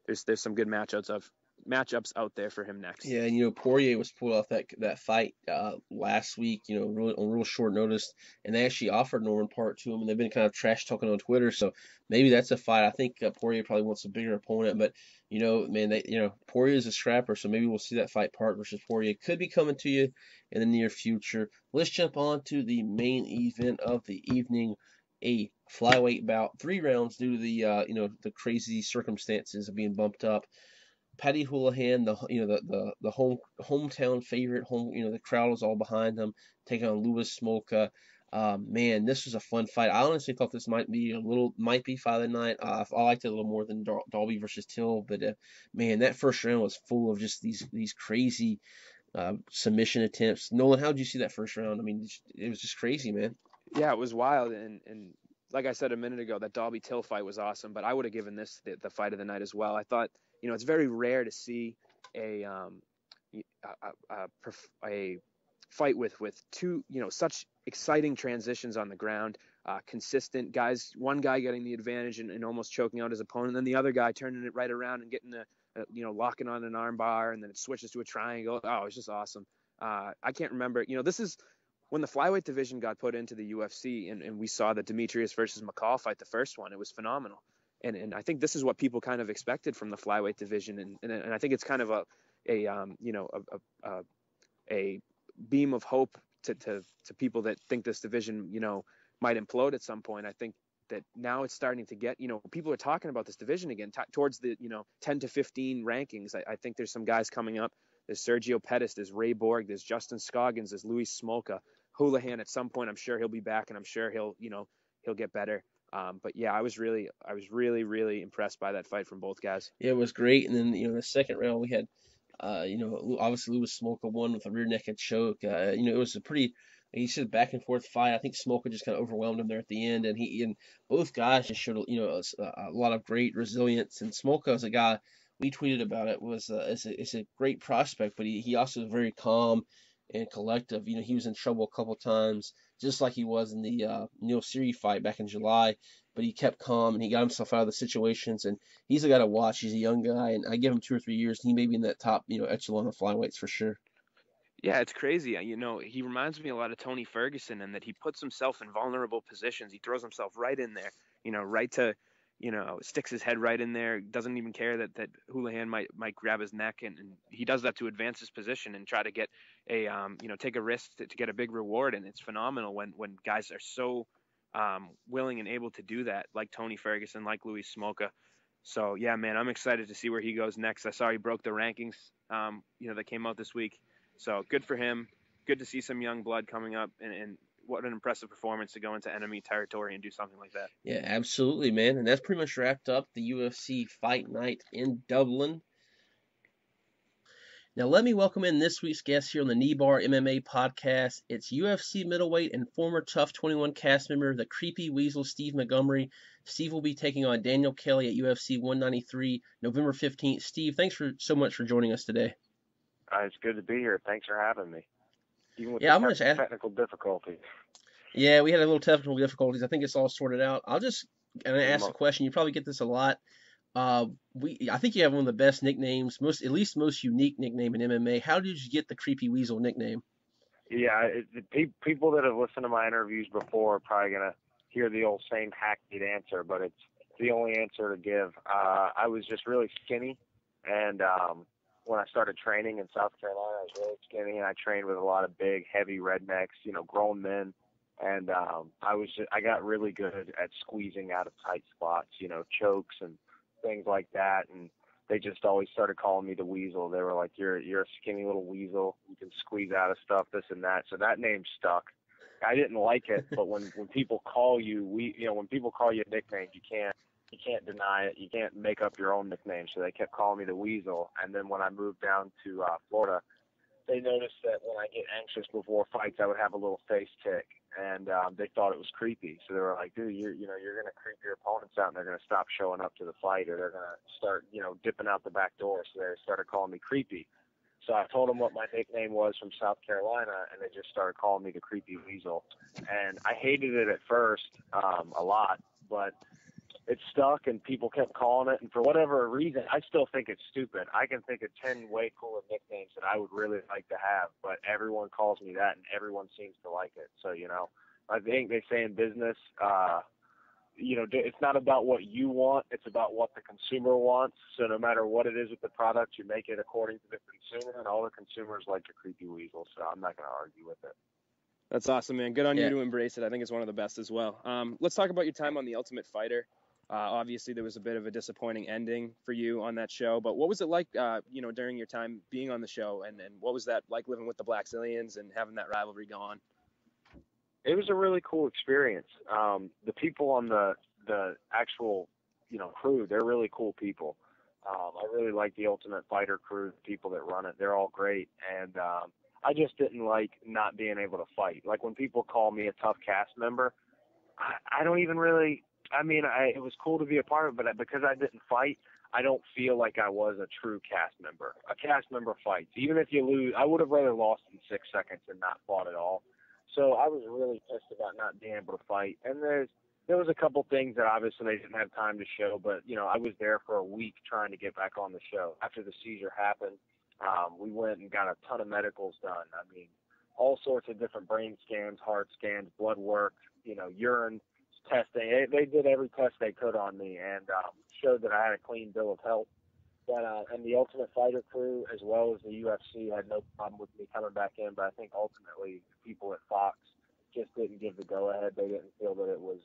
there's some good matchups out there for him next. Yeah, and Poirier was pulled off that fight last week, on real short notice, and they actually offered Norman Park to him, and they've been kind of trash talking on Twitter. So maybe that's a fight. I think Poirier probably wants a bigger opponent, but man, Poirier is a scrapper, so maybe we'll see that fight. Park versus Poirier could be coming to you in the near future. Let's jump on to the main event of the evening, a flyweight bout, 3 rounds due to the crazy circumstances of being bumped up. Paddy Houlihan, the hometown favorite, the crowd was all behind him, taking on Louis Smolka. Man, this was a fun fight. I honestly thought this might be fight of the night. I liked it a little more than Dalby versus Till, but man, that first round was full of just these crazy submission attempts. Nolan, how did you see that first round? I mean, it was just crazy, man. Yeah, it was wild, and like I said a minute ago, that Dalby Till fight was awesome, but I would have given this the fight of the night as well. I thought, it's very rare to see a a fight with two, such exciting transitions on the ground, consistent guys, one guy getting the advantage and almost choking out his opponent, and then the other guy turning it right around and getting locking on an arm bar, and then it switches to a triangle. Oh, it's just awesome. I can't remember, this is when the flyweight division got put into the UFC, and we saw the Demetrius versus McCall fight, the first one. It was phenomenal. And I think this is what people kind of expected from the flyweight division. And I think it's kind of a beam of hope to people that think this division, might implode at some point. I think that now it's starting to get, people are talking about this division again towards the, 10 to 15 rankings. I think there's some guys coming up. There's Sergio Pettis, there's Ray Borg, there's Justin Scoggins, there's Luis Smolka. Houlihan at some point, I'm sure he'll be back, and I'm sure he'll get better. But yeah, I was really, really impressed by that fight from both guys. Yeah, it was great. And then, the second round we had, obviously Luis Smolka won with a rear naked choke. It was a pretty, he said, back and forth fight. I think Smolka just kind of overwhelmed him there at the end, and both guys just showed, a lot of great resilience. And Smolka is a guy, we tweeted about it, is a great prospect, but he also is very calm and collective. He was in trouble a couple times, just like he was in the Neil Seery fight back in July, but he kept calm and he got himself out of the situations. And he's a guy to watch. He's a young guy, and I give him 2 or 3 years, and he may be in that top, echelon of flyweights for sure. Yeah, it's crazy. He reminds me a lot of Tony Ferguson in that he puts himself in vulnerable positions. He throws himself right in there, right to, sticks his head right in there, doesn't even care that Houlihan might grab his neck, and he does that to advance his position and try to get take a risk to get a big reward. And it's phenomenal when guys are so willing and able to do that, like Tony Ferguson, like Luis Smolka. So yeah, man, I'm excited to see where he goes next. I saw he broke the rankings, that came out this week. So good for him. Good to see some young blood coming up, and what an impressive performance to go into enemy territory and do something like that. Yeah, absolutely, man. And that's pretty much wrapped up the UFC Fight Night in Dublin. Now, let me welcome in this week's guest here on the Kneebar MMA podcast. It's UFC middleweight and former Tough 21 cast member, the Creepy Weasel Steve Montgomery. Steve will be taking on Daniel Kelly at UFC 193, November 15th. Steve, thanks so much for joining us today. It's good to be here. Thanks for having me. Even with I'm the going to ask. technical difficulties. Yeah, we had a little technical difficulties. I think it's all sorted out. I'll just ask a question. You probably get this a lot. I think you have one of the best nicknames, most unique nickname in MMA. How did you get the Creepy Weasel nickname? Yeah, people that have listened to my interviews before are probably gonna hear the old same hackneyed answer, but it's the only answer to give. I was just really skinny, and when I started training in South Carolina, I was really skinny, and I trained with a lot of big, heavy rednecks, grown men. And I got really good at squeezing out of tight spots, chokes and things like that. And they just always started calling me the Weasel. They were like, "You're a skinny little weasel. You can squeeze out of stuff, this and that." So that name stuck. I didn't like it, but when people call you, when people call you a nickname, you can't deny it. You can't make up your own nickname. So they kept calling me the Weasel. And then when I moved down to Florida, they noticed that when I get anxious before fights, I would have a little face tick, and they thought it was creepy. So they were like, "Dude, you're going to creep your opponents out, and they're going to stop showing up to the fight, or they're going to start, dipping out the back door." So they started calling me Creepy. So I told them what my nickname was from South Carolina, and they just started calling me the Creepy Weasel. And I hated it at first a lot, but it stuck, and people kept calling it. And for whatever reason, I still think it's stupid. I can think of 10 way cooler nicknames that I would really like to have, but everyone calls me that, and everyone seems to like it. So, I think they say in business, it's not about what you want. It's about what the consumer wants. So no matter what it is with the product, you make it according to the consumer, and all the consumers like the Creepy Weasel. So I'm not going to argue with it. That's awesome, man. Good on you to embrace it. I think it's one of the best as well. Let's talk about your time on The Ultimate Fighter. Obviously, there was a bit of a disappointing ending for you on that show, but what was it like, during your time being on the show, and what was that like living with the Blackzilians and having that rivalry go on? It was a really cool experience. The people on the actual, crew, they're really cool people. I really like the Ultimate Fighter crew, the people that run it. They're all great, and I just didn't like not being able to fight. Like when people call me a tough cast member, I don't even really. I mean, it was cool to be a part of it, but because I didn't fight, I don't feel like I was a true cast member. A cast member fights. Even if you lose, I would have rather lost in 6 seconds than not fought at all. So I was really pissed about not being able to fight. And there was a couple things that obviously they didn't have time to show, but I was there for a week trying to get back on the show. After the seizure happened, we went and got a ton of medicals done. I mean, all sorts of different brain scans, heart scans, blood work, urine testing. They did every test they could on me and showed that I had a clean bill of health. But and the Ultimate Fighter crew, as well as the UFC, had no problem with me coming back in. But I think ultimately people at Fox just didn't give the go-ahead. They didn't feel that it was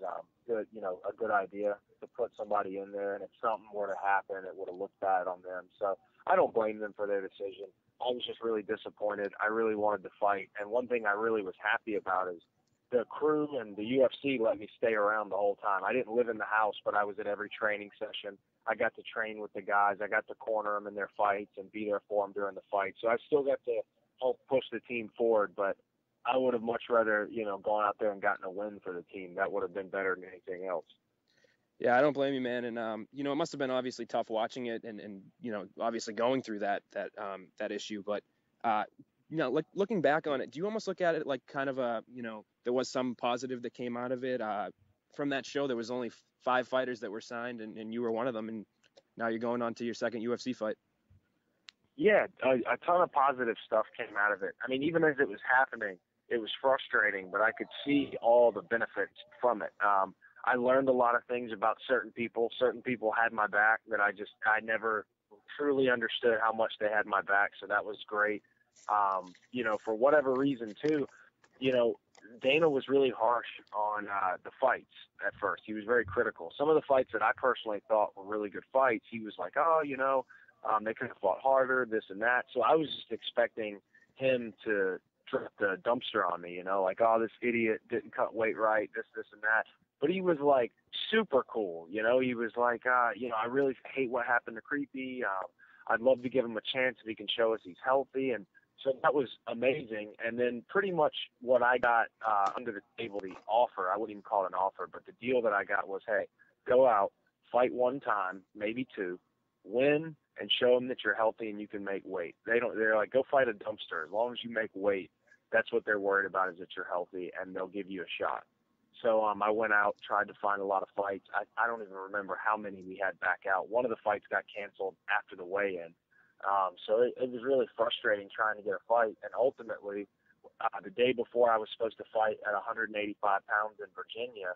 good, a good idea to put somebody in there. And if something were to happen, it would have looked bad on them. So I don't blame them for their decision. I was just really disappointed. I really wanted to fight. And one thing I really was happy about is the crew and the UFC let me stay around the whole time. I didn't live in the house, but I was at every training session. I got to train with the guys. I got to corner them in their fights and be there for them during the fight. So I still got to help push the team forward, but I would have much rather, gone out there and gotten a win for the team. That would have been better than anything else. Yeah, I don't blame you, man. And it must have been obviously tough watching it, and obviously going through that issue. But like looking back on it, do you almost look at it like kind of there was some positive that came out of it? From that show, there was only 5 fighters that were signed, and you were one of them, and now you're going on to your second UFC fight. Yeah, a ton of positive stuff came out of it. I mean, even as it was happening, it was frustrating, but I could see all the benefits from it. I learned a lot of things about certain people. Certain people had my back that I never truly understood how much they had my back, so that was great. For whatever reason, too, Dana was really harsh on the fights at first. He was very critical. Some of the fights that I personally thought were really good fights, he was like, they could have fought harder, this and that. So I was just expecting him to drop the dumpster on me, like, oh, this idiot didn't cut weight right, this and that. But he was, like, super cool, He was like, I really hate what happened to Creepy. I'd love to give him a chance if he can show us he's healthy. And so that was amazing. And then pretty much what I got under the table, the offer, I wouldn't even call it an offer, but the deal that I got was, hey, go out, fight one time, maybe 2, win, and show them that you're healthy and you can make weight. They're like, go fight a dumpster. As long as you make weight, that's what they're worried about, is that you're healthy, and they'll give you a shot. So I went out, tried to find a lot of fights. I don't even remember how many we had back out. One of the fights got canceled after the weigh-in. So it was really frustrating trying to get a fight. And ultimately, the day before I was supposed to fight at 185 pounds in Virginia,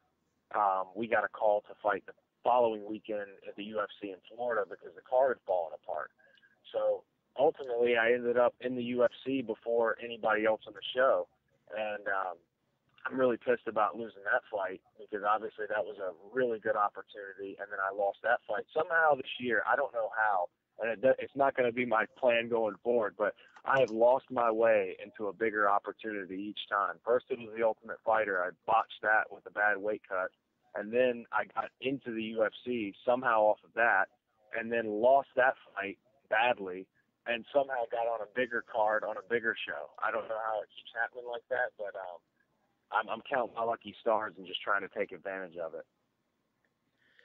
we got a call to fight the following weekend at the UFC in Florida because the card had fallen apart. So ultimately, I ended up in the UFC before anybody else on the show. And I'm really pissed about losing that fight because obviously that was a really good opportunity, and then I lost that fight. Somehow this year, I don't know how, and it's not going to be my plan going forward, but I have lost my way into a bigger opportunity each time. First it was the Ultimate Fighter. I botched that with a bad weight cut, and then I got into the UFC somehow off of that, and then lost that fight badly, and somehow got on a bigger card on a bigger show. I don't know how it keeps happening like that, but I'm counting my lucky stars and just trying to take advantage of it.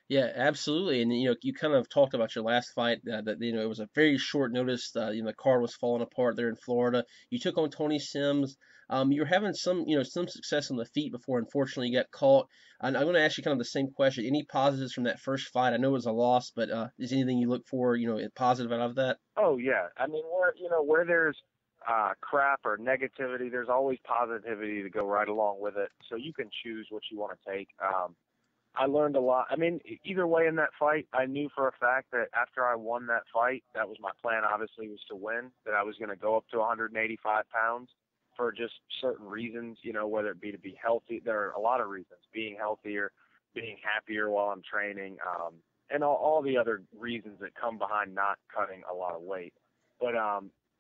Yeah, absolutely. And you kind of talked about your last fight that it was a very short notice. The card was falling apart there in Florida. You took on Tony Sims. You were having some success on the feet before, unfortunately, you got caught. And I'm going to ask you kind of the same question. Any positives from that first fight? I know it was a loss, but is anything you look for, positive out of that? Oh yeah. I mean, where there's crap or negativity, there's always positivity to go right along with it. So you can choose what you want to take. I learned a lot. I mean, either way in that fight, I knew for a fact that after I won that fight, that was my plan, obviously, was to win, that I was going to go up to 185 pounds for just certain reasons, whether it be to be healthy. There are a lot of reasons, being healthier, being happier while I'm training, and all the other reasons that come behind not cutting a lot of weight. But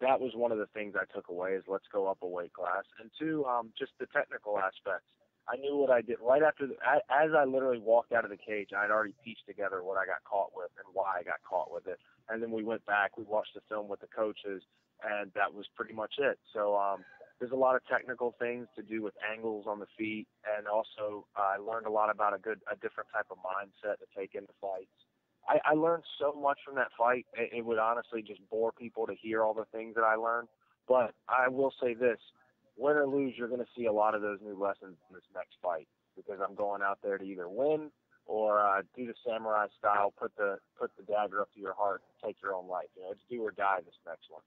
that was one of the things I took away, is let's go up a weight class. And 2, just the technical aspects. I knew what I did right after, as I literally walked out of the cage, I had already pieced together what I got caught with and why I got caught with it. And then we went back, we watched the film with the coaches, and that was pretty much it. So there's a lot of technical things to do with angles on the feet, and also I learned a lot about a different type of mindset to take into fights. I learned so much from that fight. It would honestly just bore people to hear all the things that I learned. But I will say this, win or lose, you're going to see a lot of those new lessons in this next fight, because I'm going out there to either win or do the samurai style, put the dagger up to your heart, and take your own life. It's do or die this next one.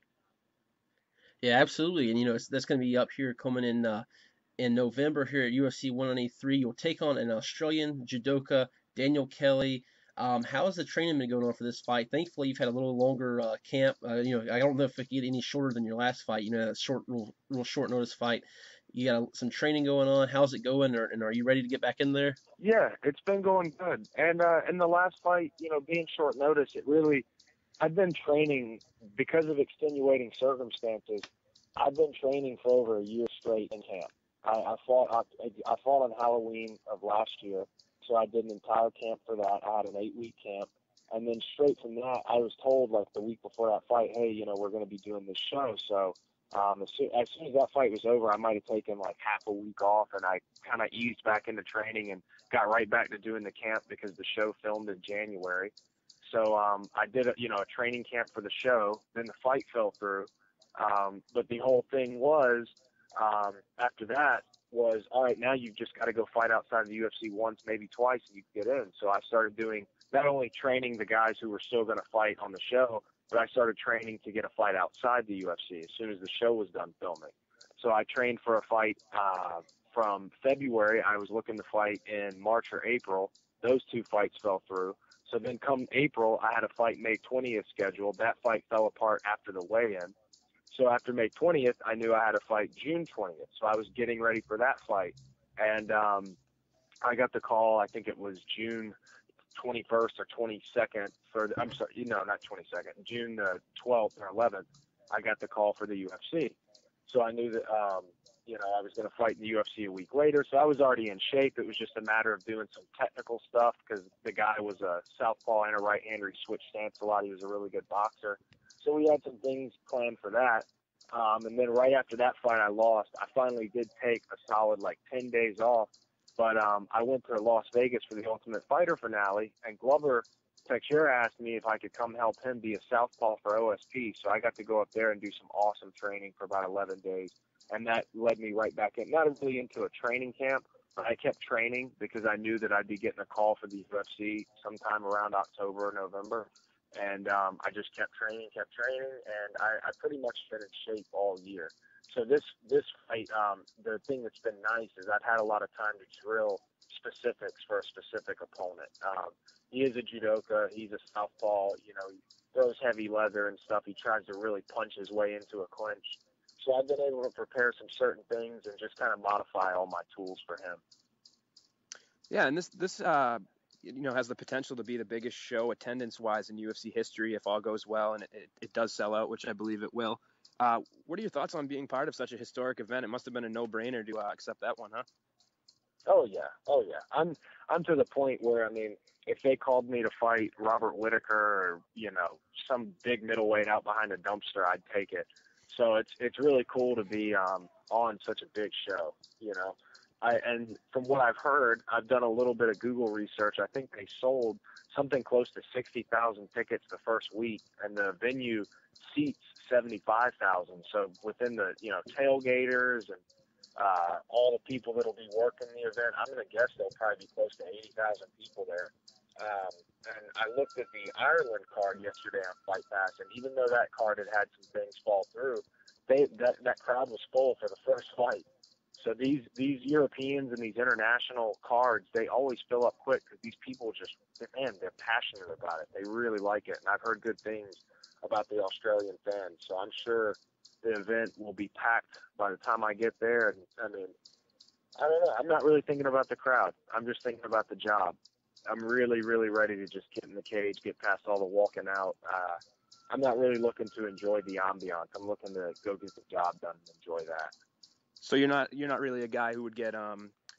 Yeah, absolutely. And that's going to be up here coming in November here at UFC 193. You'll take on an Australian judoka, Daniel Kelly. How has the training been going on for this fight? Thankfully, you've had a little longer camp. I don't know if it can get any shorter than your last fight. That real short notice fight. You got some training going on. How's it going? And are you ready to get back in there? Yeah, it's been going good. And in the last fight, being short notice, I've been training because of extenuating circumstances. I've been training for over a year straight in camp. I fought on Halloween of last year, so I did an entire camp for that. I had an 8-week camp, and then straight from that, I was told like the week before that fight, hey, we're going to be doing this show. So as soon as that fight was over, I might have taken like half a week off, and I kind of eased back into training and got right back to doing the camp because the show filmed in January. So I did a training camp for the show. Then the fight fell through. But the whole thing was, after that was, all right, now you've just got to go fight outside of the UFC once, maybe twice, and you can get in. So I started doing not only training the guys who were still going to fight on the show, but I started training to get a fight outside the UFC as soon as the show was done filming. So I trained for a fight from February. I was looking to fight in March or April. Those two fights fell through. So then come April, I had a fight May 20th scheduled. That fight fell apart after the weigh-in. So after May 20th, I knew I had a fight June 20th. So I was getting ready for that fight. And I got the call, I think it was June 21st or 22nd not 22nd, June 12th or 11th, I got the call for the UFC. So I knew that, I was going to fight in the UFC a week later. So I was already in shape. It was just a matter of doing some technical stuff because the guy was a southpaw and a right-hander. He switched stance a lot. He was a really good boxer. So we had some things planned for that. And then right after that fight I lost, I finally did take a solid 10 days off. But I went to Las Vegas for the Ultimate Fighter finale, and Glover Teixeira asked me if I could come help him be a southpaw for OSP. So I got to go up there and do some awesome training for about 11 days. And that led me right back in, not really into a training camp, but I kept training because I knew that I'd be getting a call for the UFC sometime around October or November. And I just kept training, and I pretty much been in shape all year. So this fight, the thing that's been nice is I've had a lot of time to drill specifics for a specific opponent. He is a judoka. He's a southpaw. He throws heavy leather and stuff. He tries to really punch his way into a clinch. So I've been able to prepare some certain things and just kind of modify all my tools for him. Yeah, and this has the potential to be the biggest show attendance-wise in UFC history if all goes well, and it does sell out, which I believe it will. What are your thoughts on being part of such a historic event? It must have been a no-brainer to accept that one, huh? Oh yeah. I'm to the point where, if they called me to fight Robert Whitaker or some big middleweight out behind a dumpster, I'd take it. So it's really cool to be on such a big show. And from what I've heard, I've done a little bit of Google research. I think they sold something close to 60,000 tickets the first week, and the venue seats 75,000. So within the tailgaters and all the people that'll be working the event, I'm going to guess there'll probably be close to 80,000 people there. And I looked at the Ireland card yesterday on Fight Pass, and even though that card had some things fall through, that crowd was full for the first fight. So these Europeans and these international cards, they always fill up quick because these people they're passionate about it. They really like it. And I've heard good things about the Australian fans. So I'm sure the event will be packed by the time I get there. And I don't know. I'm not really thinking about the crowd. I'm just thinking about the job. I'm really, really ready to just get in the cage, get past all the walking out. I'm not really looking to enjoy the ambiance. I'm looking to go get the job done and enjoy that. So you're not really a guy who would get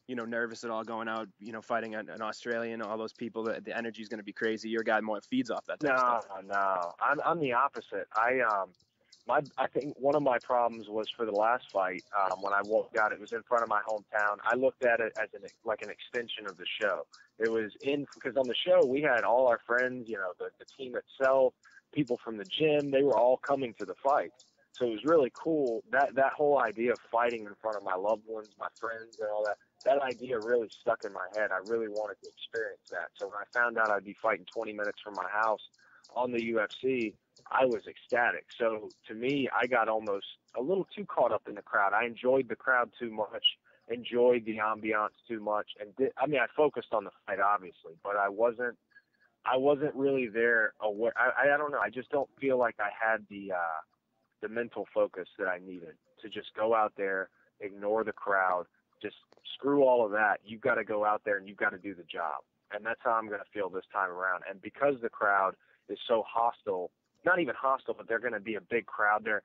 nervous at all going out, fighting an Australian, all those people. The energy is going to be crazy. You're a guy more feeds off that type of stuff. No. I'm the opposite. I think one of my problems was for the last fight, when I walked out, it was in front of my hometown. I looked at it as like an extension of the show. It was because on the show we had all our friends, the team itself, people from the gym, they were all coming to the fight. So it was really cool. That whole idea of fighting in front of my loved ones, my friends, and all that idea really stuck in my head. I really wanted to experience that. So when I found out I'd be fighting 20 minutes from my house on the UFC, I was ecstatic. So to me, I got almost a little too caught up in the crowd. I enjoyed the crowd too much, enjoyed the ambiance too much, and I focused on the fight obviously, but I wasn't really there aware. I don't know. I just don't feel like I had the mental focus that I needed to just go out there, ignore the crowd, just screw all of that. You've got to go out there and you've got to do the job. And that's how I'm going to feel this time around. And because the crowd is so hostile, not even hostile, but they're going to be a big crowd. They're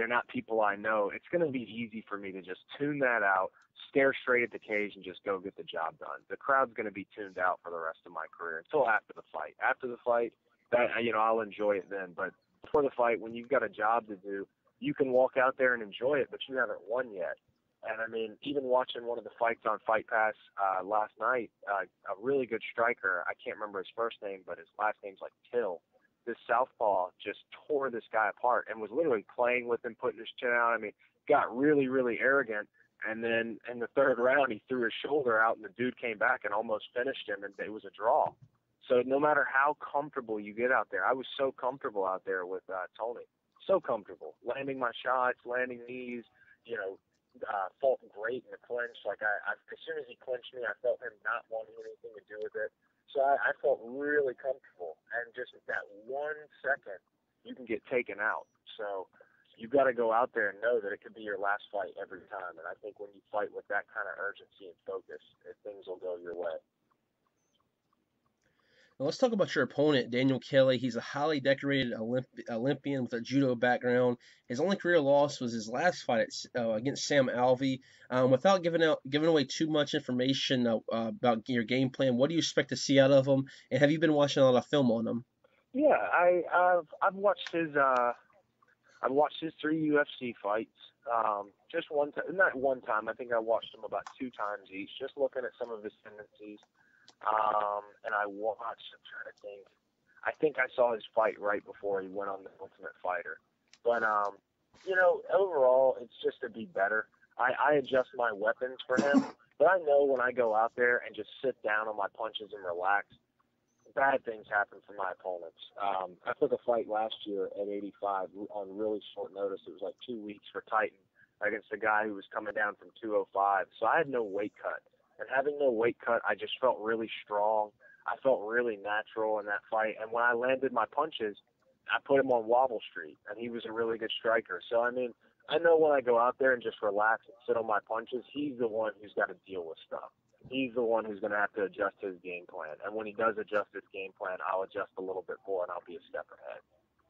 not people I know. It's going to be easy for me to just tune that out, stare straight at the cage, and just go get the job done. The crowd's going to be tuned out for the rest of my career until after the fight. After the fight, I'll enjoy it then. But before the fight, when you've got a job to do, you can walk out there and enjoy it, but you haven't won yet. And I mean, even watching one of the fights on Fight Pass last night, a really good striker, I can't remember his first name, but his last name's like Till. This southpaw just tore this guy apart and was literally playing with him, putting his chin out. I mean, got really, really arrogant. And then in the third round, he threw his shoulder out, and the dude came back and almost finished him, and it was a draw. So no matter how comfortable you get out there, I was so comfortable out there with Tony. So comfortable. Landing my shots, landing knees, felt great in the clinch. Like, as soon as he clinched me, I felt him not wanting anything to do with it. So I felt really comfortable. And just that 1 second, you can get taken out. So you've got to go out there and know that it could be your last fight every time. And I think when you fight with that kind of urgency and focus, things will go your way. Now let's talk about your opponent, Daniel Kelly. He's a highly decorated Olympian with a judo background. His only career loss was his last fight against Sam Alvey. Without giving away too much information about your game plan, what do you expect to see out of him? And have you been watching a lot of film on him? Yeah, I've watched his 3 UFC fights. Just one time, not one time. I think I watched them about 2 times each, just looking at some of his tendencies. And I'm trying to think. I think I saw his fight right before he went on The Ultimate Fighter. But, overall, it's just to be better. I adjust my weapons for him, but I know when I go out there and just sit down on my punches and relax, bad things happen for my opponents. I took a fight last year at 85 on really short notice. It was like 2 weeks for Titan against a guy who was coming down from 205. So I had no weight cut. And having no weight cut, I just felt really strong. I felt really natural in that fight. And when I landed my punches, I put him on Wobble Street, and he was a really good striker. So, I mean, I know when I go out there and just relax and sit on my punches, he's the one who's got to deal with stuff. He's the one who's going to have to adjust his game plan. And when he does adjust his game plan, I'll adjust a little bit more, and I'll be a step ahead.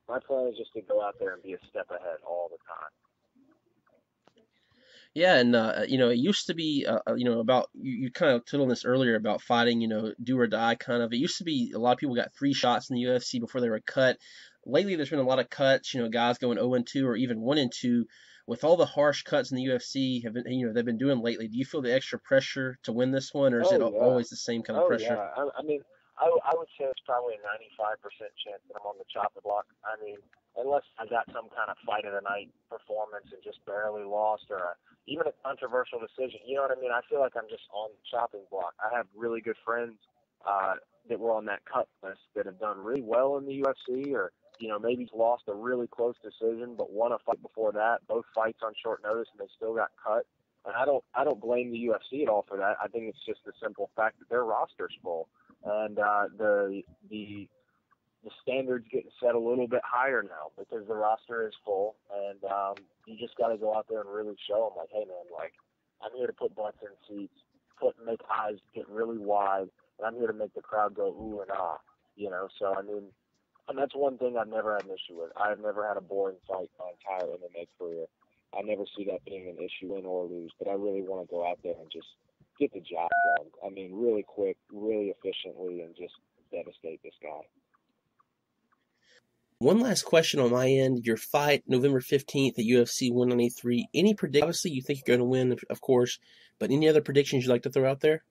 My plan is just to go out there and be a step ahead all the time. Yeah, and it used to be, about you kind of touched on this earlier about fighting, do or die kind of. It used to be a lot of people got 3 shots in the UFC before they were cut. Lately, there's been a lot of cuts, guys going 0-2 or even 1-2. With all the harsh cuts in the UFC they've been doing lately, do you feel the extra pressure to win this one, or is it always the same kind of pressure? Yeah. I mean, I would say it's probably a 95% chance that I'm on the chopping block. I mean, unless I got some kind of fight of the night performance and just barely lost, or even a controversial decision. You know what I mean? I feel like I'm just on the chopping block. I have really good friends that were on that cut list that have done really well in the UFC, or maybe lost a really close decision but won a fight before that, both fights on short notice, and they still got cut. And I don't blame the UFC at all for that. I think it's just the simple fact that their roster's full, and the standards getting set a little bit higher now because the roster is full, and you just got to go out there and really show them, like, hey man, like, I'm here to put butts in seats, make eyes get really wide, and I'm here to make the crowd go ooh and ah, So I mean, and that's one thing I've never had an issue with. I've never had a boring fight my entire MMA career. I never see that being an issue, win or lose, but I really want to go out there and just get the job done. I mean, really quick, really efficiently, and just devastate this guy. One last question on my end. Your fight November 15th at UFC 193. Any prediction? Obviously, you think you're going to win, of course, but any other predictions you'd like to throw out there?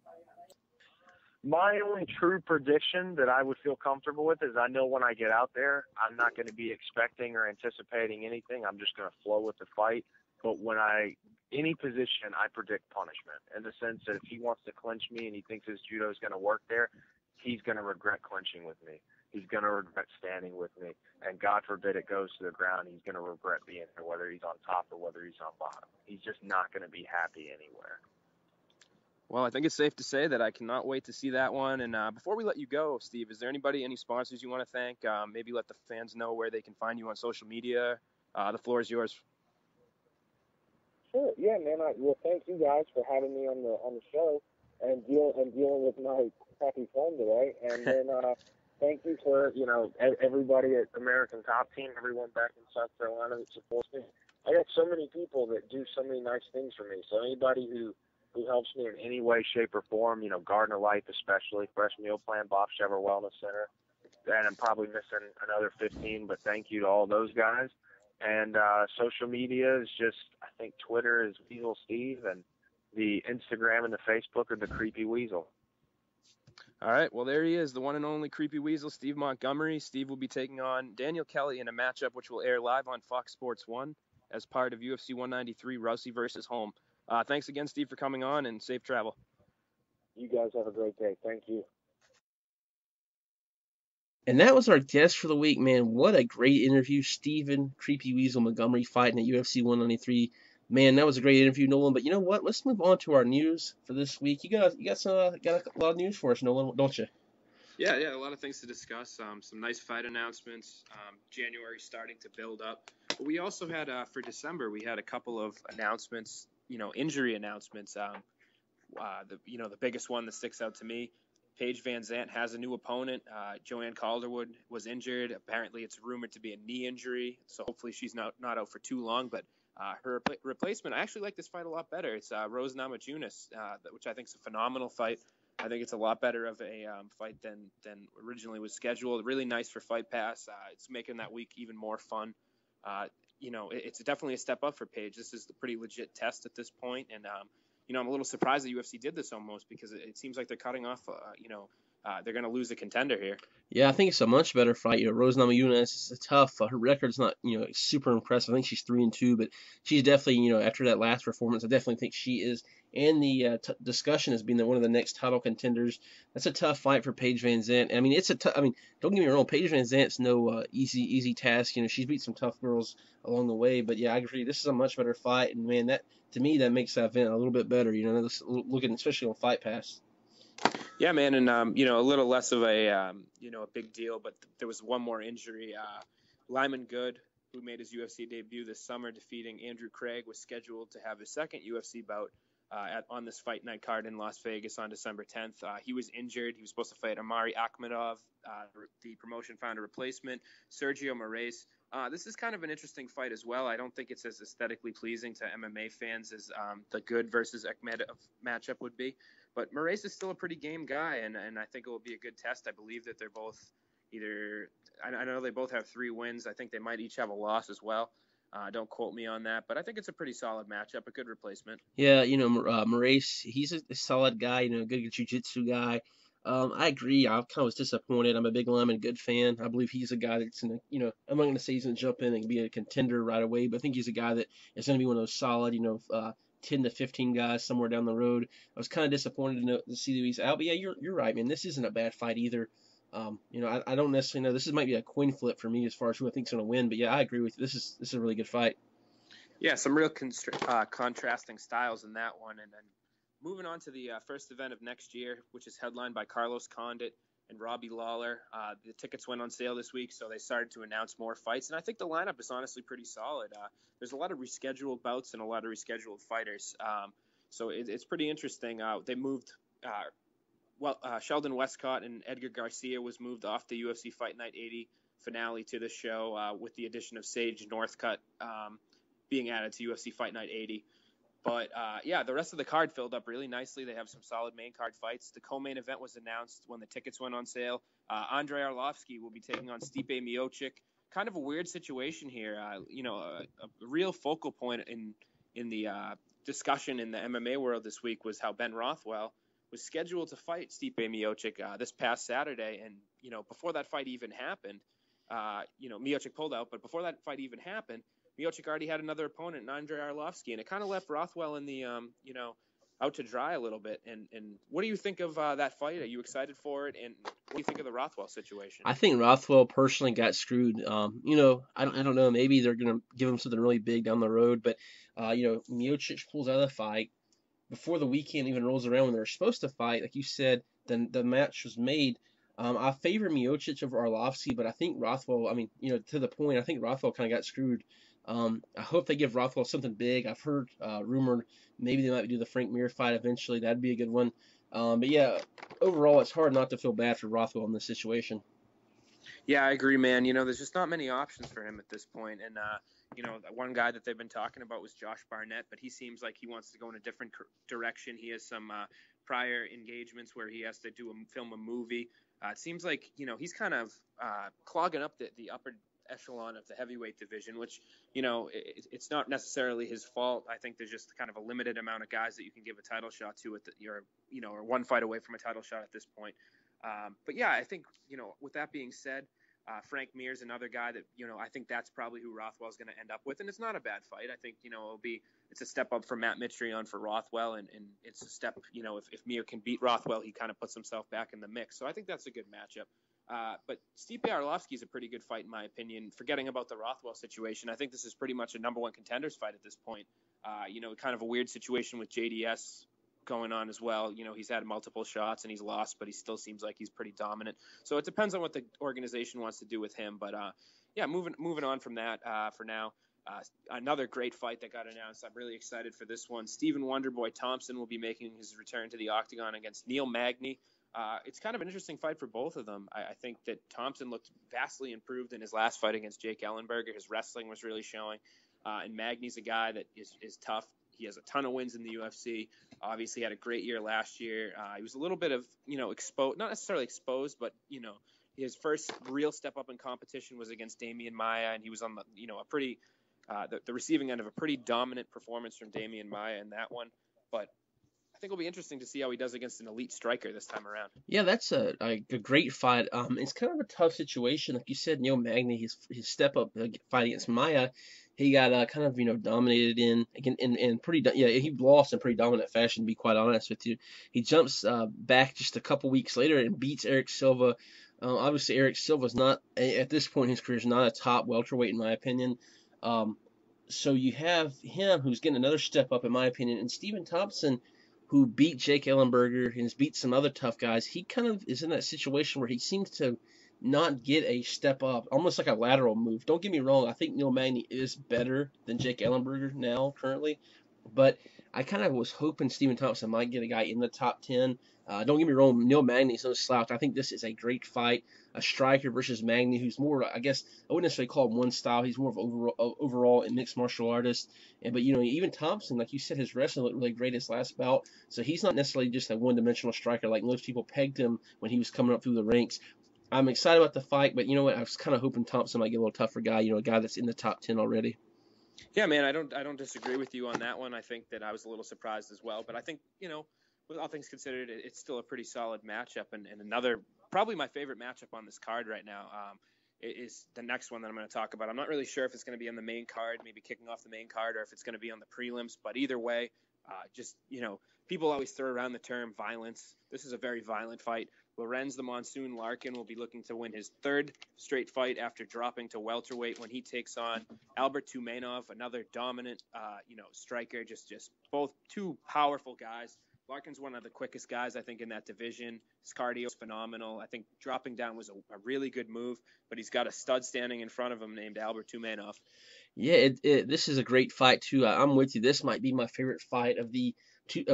My only true prediction that I would feel comfortable with is I know when I get out there, I'm not going to be expecting or anticipating anything. I'm just going to flow with the fight. But any position, I predict punishment in the sense that if he wants to clinch me and he thinks his judo is going to work there, he's going to regret clinching with me. He's going to regret standing with me. And God forbid it goes to the ground, he's going to regret being there, whether he's on top or whether he's on bottom. He's just not going to be happy anywhere. Well, I think it's safe to say that I cannot wait to see that one. And before we let you go, Steve, is there any sponsors you want to thank? Maybe let the fans know where they can find you on social media. The floor is yours. Sure, yeah, man. Well, thank you guys for having me on the show and dealing with my crappy phone today. And then thank you for everybody at American Top Team, everyone back in South Carolina that supports me. I got so many people that do so many nice things for me. So anybody who helps me in any way, shape, or form, Gardner Life especially, Fresh Meal Plan, Bob Shever Wellness Center, and I'm probably missing another 15, but thank you to all those guys. And social media is just, I think Twitter is Weasel Steve, and the Instagram and the Facebook are the Creepy Weasel. All right, well, there he is, the one and only Creepy Weasel, Steve Montgomery. Steve will be taking on Daniel Kelly in a matchup which will air live on Fox Sports 1 as part of UFC 193, Rousey versus Holm. Thanks again, Steve, for coming on, and safe travel. You guys have a great day. Thank you. And that was our guest for the week, man. What a great interview. Stephen Creepy Weasel Montgomery fighting at UFC 193. Man, that was a great interview, Nolan. But you know what? Let's move on to our news for this week. You got a lot of news for us, Nolan, don't you? Yeah, a lot of things to discuss. Some nice fight announcements. January starting to build up. But we also had, for December, we had a couple of announcements, injury announcements. The biggest one that sticks out to me, Paige Van Zandt has a new opponent. Joanne Calderwood was injured. Apparently, it's rumored to be a knee injury, so hopefully she's not out for too long. But her replacement, I actually like this fight a lot better. It's Rose Namajunas, which I think is a phenomenal fight. I think it's a lot better of a fight than originally was scheduled. Really nice for Fight Pass. It's making that week even more fun. It's definitely a step up for Paige. This is a pretty legit test at this point, and I'm a little surprised the UFC did this almost because it seems like they're cutting off. They're going to lose a contender here. Yeah, I think it's a much better fight. Rose Namajunas is tough. Her record's not, super impressive. I think she's 3-2, but she's definitely, after that last performance, I definitely think she is. And the discussion has been that one of the next title contenders. That's a tough fight for Paige Van Zandt. I mean, don't get me wrong. Paige Van Zandt's no easy task. She's beat some tough girls along the way. But yeah, I agree. This is a much better fight, and man, that to me that makes that event a little bit better. Looking especially on Fight Pass. Yeah, man, and a little less of a big deal, but there was one more injury. Lyman Good, who made his UFC debut this summer, defeating Andrew Craig, was scheduled to have his second UFC bout on this fight night card in Las Vegas on December 10th. He was injured. He was supposed to fight Amari Akhmedov, the promotion found a replacement, Sergio Moraes. This is kind of an interesting fight as well. I don't think it's as aesthetically pleasing to MMA fans as the Good versus Akhmedov matchup would be. But Moraes is still a pretty game guy, and I think it will be a good test. I believe that they're both I know they both have 3 wins. I think they might each have a loss as well. Don't quote me on that, but I think it's a pretty solid matchup, a good replacement. Yeah, Moraes, he's a solid guy, good jiu-jitsu guy. I agree. I kind of was disappointed. I'm a big Lyman Good fan. I believe he's a guy that's I'm not going to say he's going to jump in and be a contender right away, but I think he's a guy that is going to be one of those solid, 10 to 15 guys somewhere down the road. I was kind of disappointed to see that he's out, but yeah, you're right, man. This isn't a bad fight either. I don't necessarily know. This might be a coin flip for me as far as who I think's going to win, but yeah, I agree with you. This is a really good fight. Yeah, some real contrasting styles in that one. And then moving on to the first event of next year, which is headlined by Carlos Condit and Robbie Lawler. The tickets went on sale this week, so they started to announce more fights. And I think the lineup is honestly pretty solid. There's a lot of rescheduled bouts and a lot of rescheduled fighters. So it's pretty interesting. They moved Sheldon Westcott and Edgar Garcia was moved off the UFC Fight Night 80 finale to the show with the addition of Sage Northcutt being added to UFC Fight Night 80. But, the rest of the card filled up really nicely. They have some solid main card fights. The co-main event was announced when the tickets went on sale. Andrei Arlovsky will be taking on Stipe Miocic. kind of a weird situation here. A real focal point in the discussion in the MMA world this week was how Ben Rothwell was scheduled to fight Stipe Miocic this past Saturday, and before that fight even happened, Miocic pulled out, but before that fight even happened, Miocic already had another opponent, Andrei Arlovsky, and it kind of left Rothwell in the out to dry a little bit. And what do you think of that fight? Are you excited for it? And what do you think of the Rothwell situation? I think Rothwell personally got screwed. I don't know. Maybe they're gonna give him something really big down the road, but Miocic pulls out of the fight before the weekend even rolls around when they're supposed to fight. Like you said, then the match was made. I favor Miocic over Arlovsky, but I think Rothwell. To the point, I think Rothwell kind of got screwed. I hope they give Rothwell something big. I've heard rumored maybe they might do the Frank Mir fight eventually. That'd be a good one. But yeah, overall, it's hard not to feel bad for Rothwell in this situation. Yeah, I agree, man. There's just not many options for him at this point. And, one guy that they've been talking about was Josh Barnett, but he seems like he wants to go in a different direction. He has some prior engagements where he has to film a movie. It seems like, he's kind of clogging up the upper echelon of the heavyweight division, which, it's not necessarily his fault. I think there's just kind of a limited amount of guys that you can give a title shot to or one fight away from a title shot at this point. But yeah, I think, with that being said, Frank Mir's another guy that, I think that's probably who Rothwell's going to end up with. And it's not a bad fight. I think, it's a step up for Matt Mitrione for Rothwell. And it's a step, if Mir can beat Rothwell, he kind of puts himself back in the mix. So I think that's a good matchup. But Stipe Arlovsky is a pretty good fight, in my opinion. Forgetting about the Rothwell situation, I think this is pretty much a number one contenders fight at this point. Kind of a weird situation with JDS going on as well. He's had multiple shots and he's lost, but he still seems like he's pretty dominant. So it depends on what the organization wants to do with him. But moving on from that for now. Another great fight that got announced. I'm really excited for this one. Stephen Wonderboy Thompson will be making his return to the octagon against Neil Magny. It's kind of an interesting fight for both of them. I think that Thompson looked vastly improved in his last fight against Jake Ellenberger. His wrestling was really showing. And Magny's a guy that is tough. He has a ton of wins in the UFC. Obviously had a great year last year. He was a little bit of, exposed, not necessarily exposed, but, his first real step up in competition was against Damian Maia, and he was on the, a pretty, the receiving end of a pretty dominant performance from Damian Maia in that one. But I think it'll be interesting to see how he does against an elite striker this time around. Yeah, that's a great fight. It's kind of a tough situation. Like you said, Neil Magny, his step up fight against Maia, he got kind of dominated in pretty he lost in pretty dominant fashion, to be quite honest with you. He jumps back just a couple weeks later and beats Eric Silva. Obviously Eric Silva's not at this point in his career is not a top welterweight in my opinion. So you have him who's getting another step up in my opinion, and Stephen Thompson, who beat Jake Ellenberger and has beat some other tough guys. He kind of is in that situation where he seems to not get a step up, almost like a lateral move. Don't get me wrong, I think Neil Magny is better than Jake Ellenberger now, currently, but I kind of was hoping Stephen Thompson might get a guy in the top 10. Don't get me wrong, Neil Magny's no slouch. I think this is a great fight. A striker versus Magny, who's more, I guess, I wouldn't necessarily call him one style. He's more of an overall a mixed martial artist. But, even Thompson, like you said, his wrestling looked really great his last bout. So he's not necessarily just a one-dimensional striker like most people pegged him when he was coming up through the ranks. I'm excited about the fight, but you know what? I was kind of hoping Thompson might get a little tougher guy, a guy that's in the top 10 already. Yeah, man, I don't disagree with you on that one. I think that I was a little surprised as well, but I think, with all things considered, it's still a pretty solid matchup, and another, probably my favorite matchup on this card right now is the next one that I'm going to talk about. I'm not really sure if it's going to be on the main card, maybe kicking off the main card, or if it's going to be on the prelims, but either way, people always throw around the term violence. This is a very violent fight. Lorenz the Monsoon Larkin will be looking to win his third straight fight after dropping to welterweight when he takes on Albert Tumenov, another dominant, striker, just both two powerful guys. Larkin's one of the quickest guys, I think, in that division. His cardio is phenomenal. I think dropping down was a really good move, but he's got a stud standing in front of him named Albert Tumenov. Yeah, this is a great fight, too. I'm with you. This might be my favorite fight of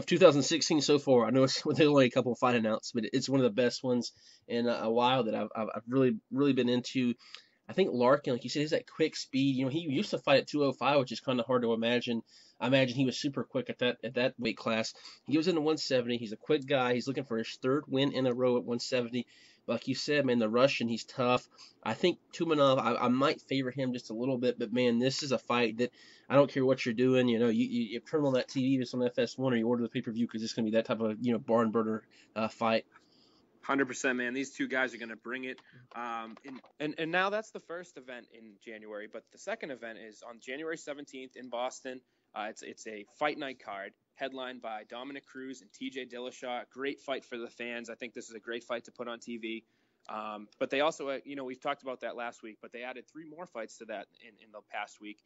2016 so far. I know it's only a couple of fight announced, but it's one of the best ones in a while that I've really been into. I think Larkin, like you said, has that quick speed. He used to fight at 205, which is kind of hard to imagine. I imagine he was super quick at that weight class. He goes into 170. He's a quick guy. He's looking for his third win in a row at 170. Like you said, man, the Russian, he's tough. I think Tumanov, I might favor him just a little bit, but man, this is a fight that I don't care what you're doing. You turn on that TV, it's on FS1, or you order the pay-per-view because it's going to be that type of barn burner fight. 100%, man. These two guys are going to bring it. And now that's the first event in January, but the second event is on January 17th in Boston. It's a fight night card headlined by Dominic Cruz and TJ Dillashaw. Great fight for the fans. I think this is a great fight to put on TV. But they also, we've talked about that last week, but they added 3 more fights to that in the past week.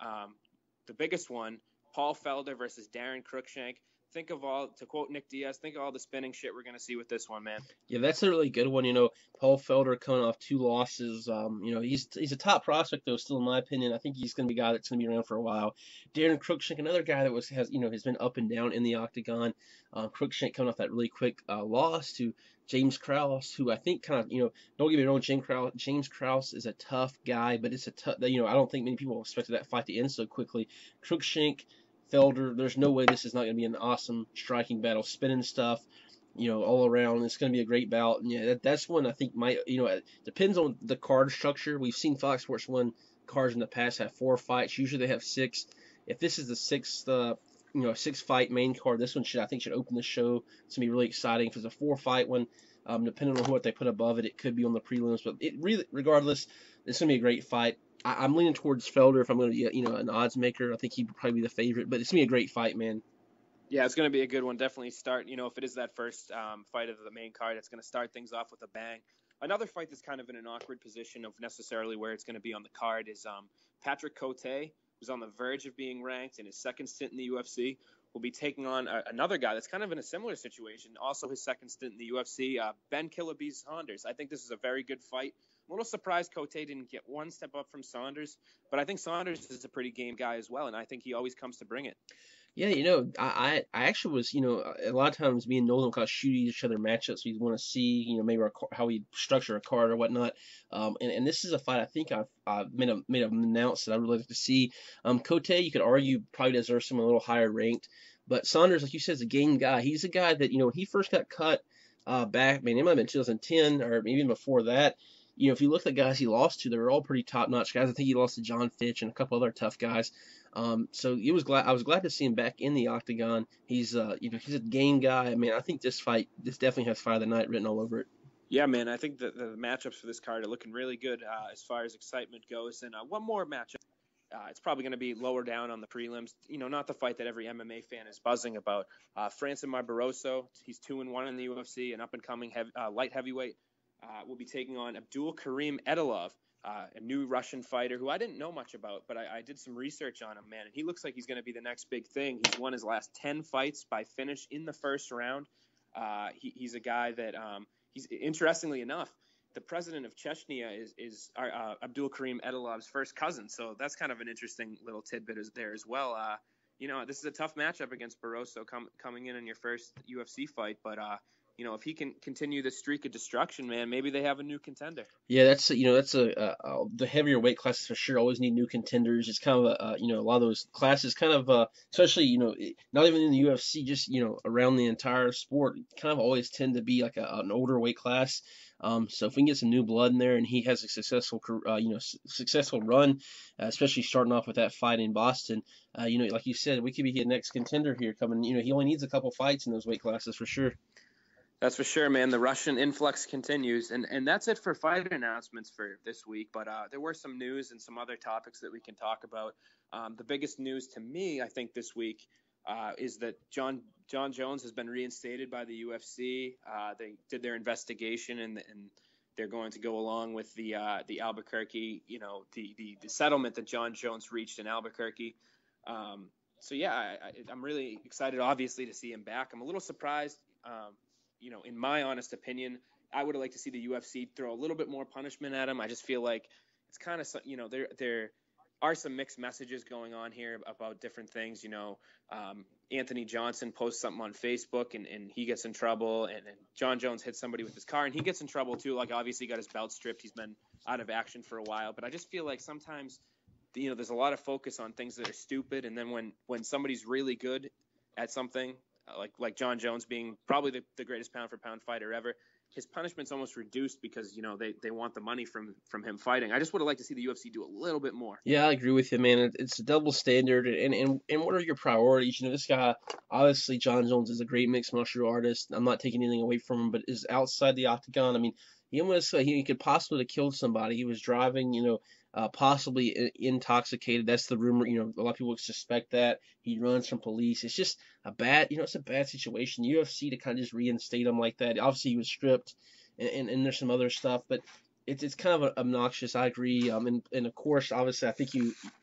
The biggest one, Paul Felder versus Darren Cruikshank. To quote Nick Diaz, think of all the spinning shit we're going to see with this one, man. Yeah, that's a really good one. Paul Felder coming off 2 losses. He's a top prospect though, still in my opinion. I think he's going to be a guy that's going to be around for a while. Darren Cruikshank, another guy that has been up and down in the octagon. Cruikshank coming off that really quick loss to James Krause, who I think don't get me wrong, James Krause is a tough guy, but it's I don't think many people expected that fight to end so quickly. Cruikshank, Felder, there's no way this is not going to be an awesome striking battle, spinning stuff, all around. It's going to be a great bout. And yeah, that's one I think might, it depends on the card structure. We've seen Fox Sports 1 cards in the past have 4 fights. Usually they have 6. If this is the 6th, 6-fight main card, this one should open the show. It's going to be really exciting. If it's a 4-fight one, depending on what they put above it, it could be on the prelims. But regardless, it's going to be a great fight. I'm leaning towards Felder if I'm going to be an odds maker. I think he'd probably be the favorite, but it's going to be a great fight, man. Yeah, it's going to be a good one. Definitely start, if it is that first fight of the main card, it's going to start things off with a bang. Another fight that's kind of in an awkward position of necessarily where it's going to be on the card is Patrick Cote, who's on the verge of being ranked in his second stint in the UFC, will be taking on another guy that's kind of in a similar situation, also his second stint in the UFC, Ben Killaby Saunders. I think this is a very good fight. I'm a little surprised Cote didn't get one step up from Saunders, but I think Saunders is a pretty game guy as well, and I think he always comes to bring it. Yeah, I actually was, a lot of times me and Nolan kind of shoot each other matchups. We want to see, maybe how we structure a card or whatnot. And this is a fight I think I've made a announce that I would like to see. Cote, you could argue probably deserves someone a little higher ranked, but Saunders, like you said, is a game guy. He's a guy that, when he first got cut back, man, it might have been 2010 or maybe even before that. If you look at the guys he lost to, they were all pretty top-notch guys. I think he lost to John Fitch and a couple other tough guys. So I was glad to see him back in the octagon. He's he's a game guy. I mean, I think this definitely has Fight of the Night written all over it. Yeah, man, I think the matchups for this card are looking really good as far as excitement goes. And one more matchup. It's probably going to be lower down on the prelims. Not the fight that every MMA fan is buzzing about. Francis Barbarossa, he's 2-1 in the UFC, an up-and-coming light heavyweight. Will be taking on Abdul Karim Edilov, a new Russian fighter who I didn't know much about, but I did some research on him, man, and he looks like he's going to be the next big thing. He's won his last 10 fights by finish in the first round. He's a guy that, he's interestingly enough, the president of Chechnya is Abdul Karim Edilov's first cousin, so that's kind of an interesting little tidbit there as well. This is a tough matchup against Barroso coming in your first UFC fight, but if he can continue the streak of destruction, man, maybe they have a new contender. Yeah, that's the heavier weight classes for sure always need new contenders. It's kind of a lot of those classes kind of especially not even in the UFC, just around the entire sport, kind of always tend to be like an older weight class. So if we can get some new blood in there and he has a successful successful run, especially starting off with that fight in Boston, like you said, we could be the next contender here coming. He only needs a couple fights in those weight classes for sure. That's for sure, man. The Russian influx continues. And that's it for fight announcements for this week. But there were some news and some other topics that we can talk about. The biggest news to me, I think, this week is that John Jones has been reinstated by the UFC. They did their investigation, and they're going to go along with the Albuquerque, the settlement that John Jones reached in Albuquerque. So, yeah, I'm really excited, obviously, to see him back. I'm a little surprised. In my honest opinion, I would have liked to see the UFC throw a little bit more punishment at him. I just feel like it's kind of, there are some mixed messages going on here about different things. Anthony Johnson posts something on Facebook and he gets in trouble, and John Jones hits somebody with his car and he gets in trouble too. Like, obviously he got his belt stripped. He's been out of action for a while, but I just feel like sometimes there's a lot of focus on things that are stupid, and then when somebody's really good at something, like John Jones being probably the greatest pound for pound fighter ever, his punishment's almost reduced because they want the money from him fighting. I just would have liked to see the UFC do a little bit more. Yeah, I agree with you, man. It's a double standard, and what are your priorities? This guy, obviously, John Jones is a great mixed martial artist. I'm not taking anything away from him, but is outside the octagon. I mean, he could possibly have killed somebody. He was driving, possibly intoxicated. That's the rumor. A lot of people suspect that he runs from police. It's just it's a bad situation. UFC to kind of just reinstate him like that. Obviously, he was stripped, and there's some other stuff, but it's kind of obnoxious. I agree. And of course, obviously, I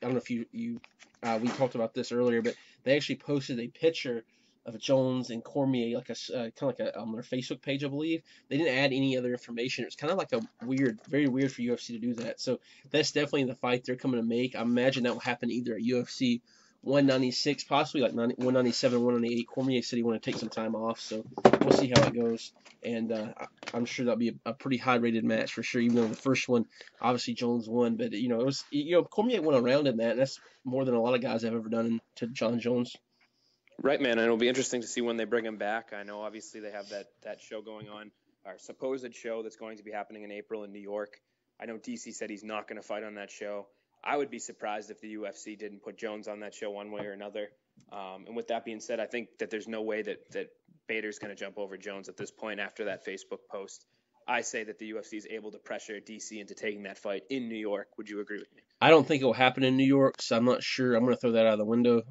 don't know if you we talked about this earlier, but they actually posted a picture of Jones and Cormier, like kind of like on their Facebook page, I believe. They didn't add any other information. It's kind of like very weird for UFC to do that. So that's definitely the fight they're coming to make. I imagine that will happen either at UFC 196, possibly like 197, 198. Cormier said he wanted to take some time off, so we'll see how it goes. And I'm sure that'll be a pretty high-rated match for sure. Even though the first one, obviously Jones won, but it was Cormier went around in that, and that's more than a lot of guys have ever done to John Jones. Right, man, and it'll be interesting to see when they bring him back. I know obviously they have that show going on, our supposed show that's going to be happening in April in New York. I know DC said he's not going to fight on that show. I would be surprised if the UFC didn't put Jones on that show one way or another. And with that being said, I think that there's no way that Bader's going to jump over Jones at this point after that Facebook post. I say that the UFC is able to pressure DC into taking that fight in New York. Would you agree with me? I don't think it will happen in New York, so I'm not sure. I'm going to throw that out of the window.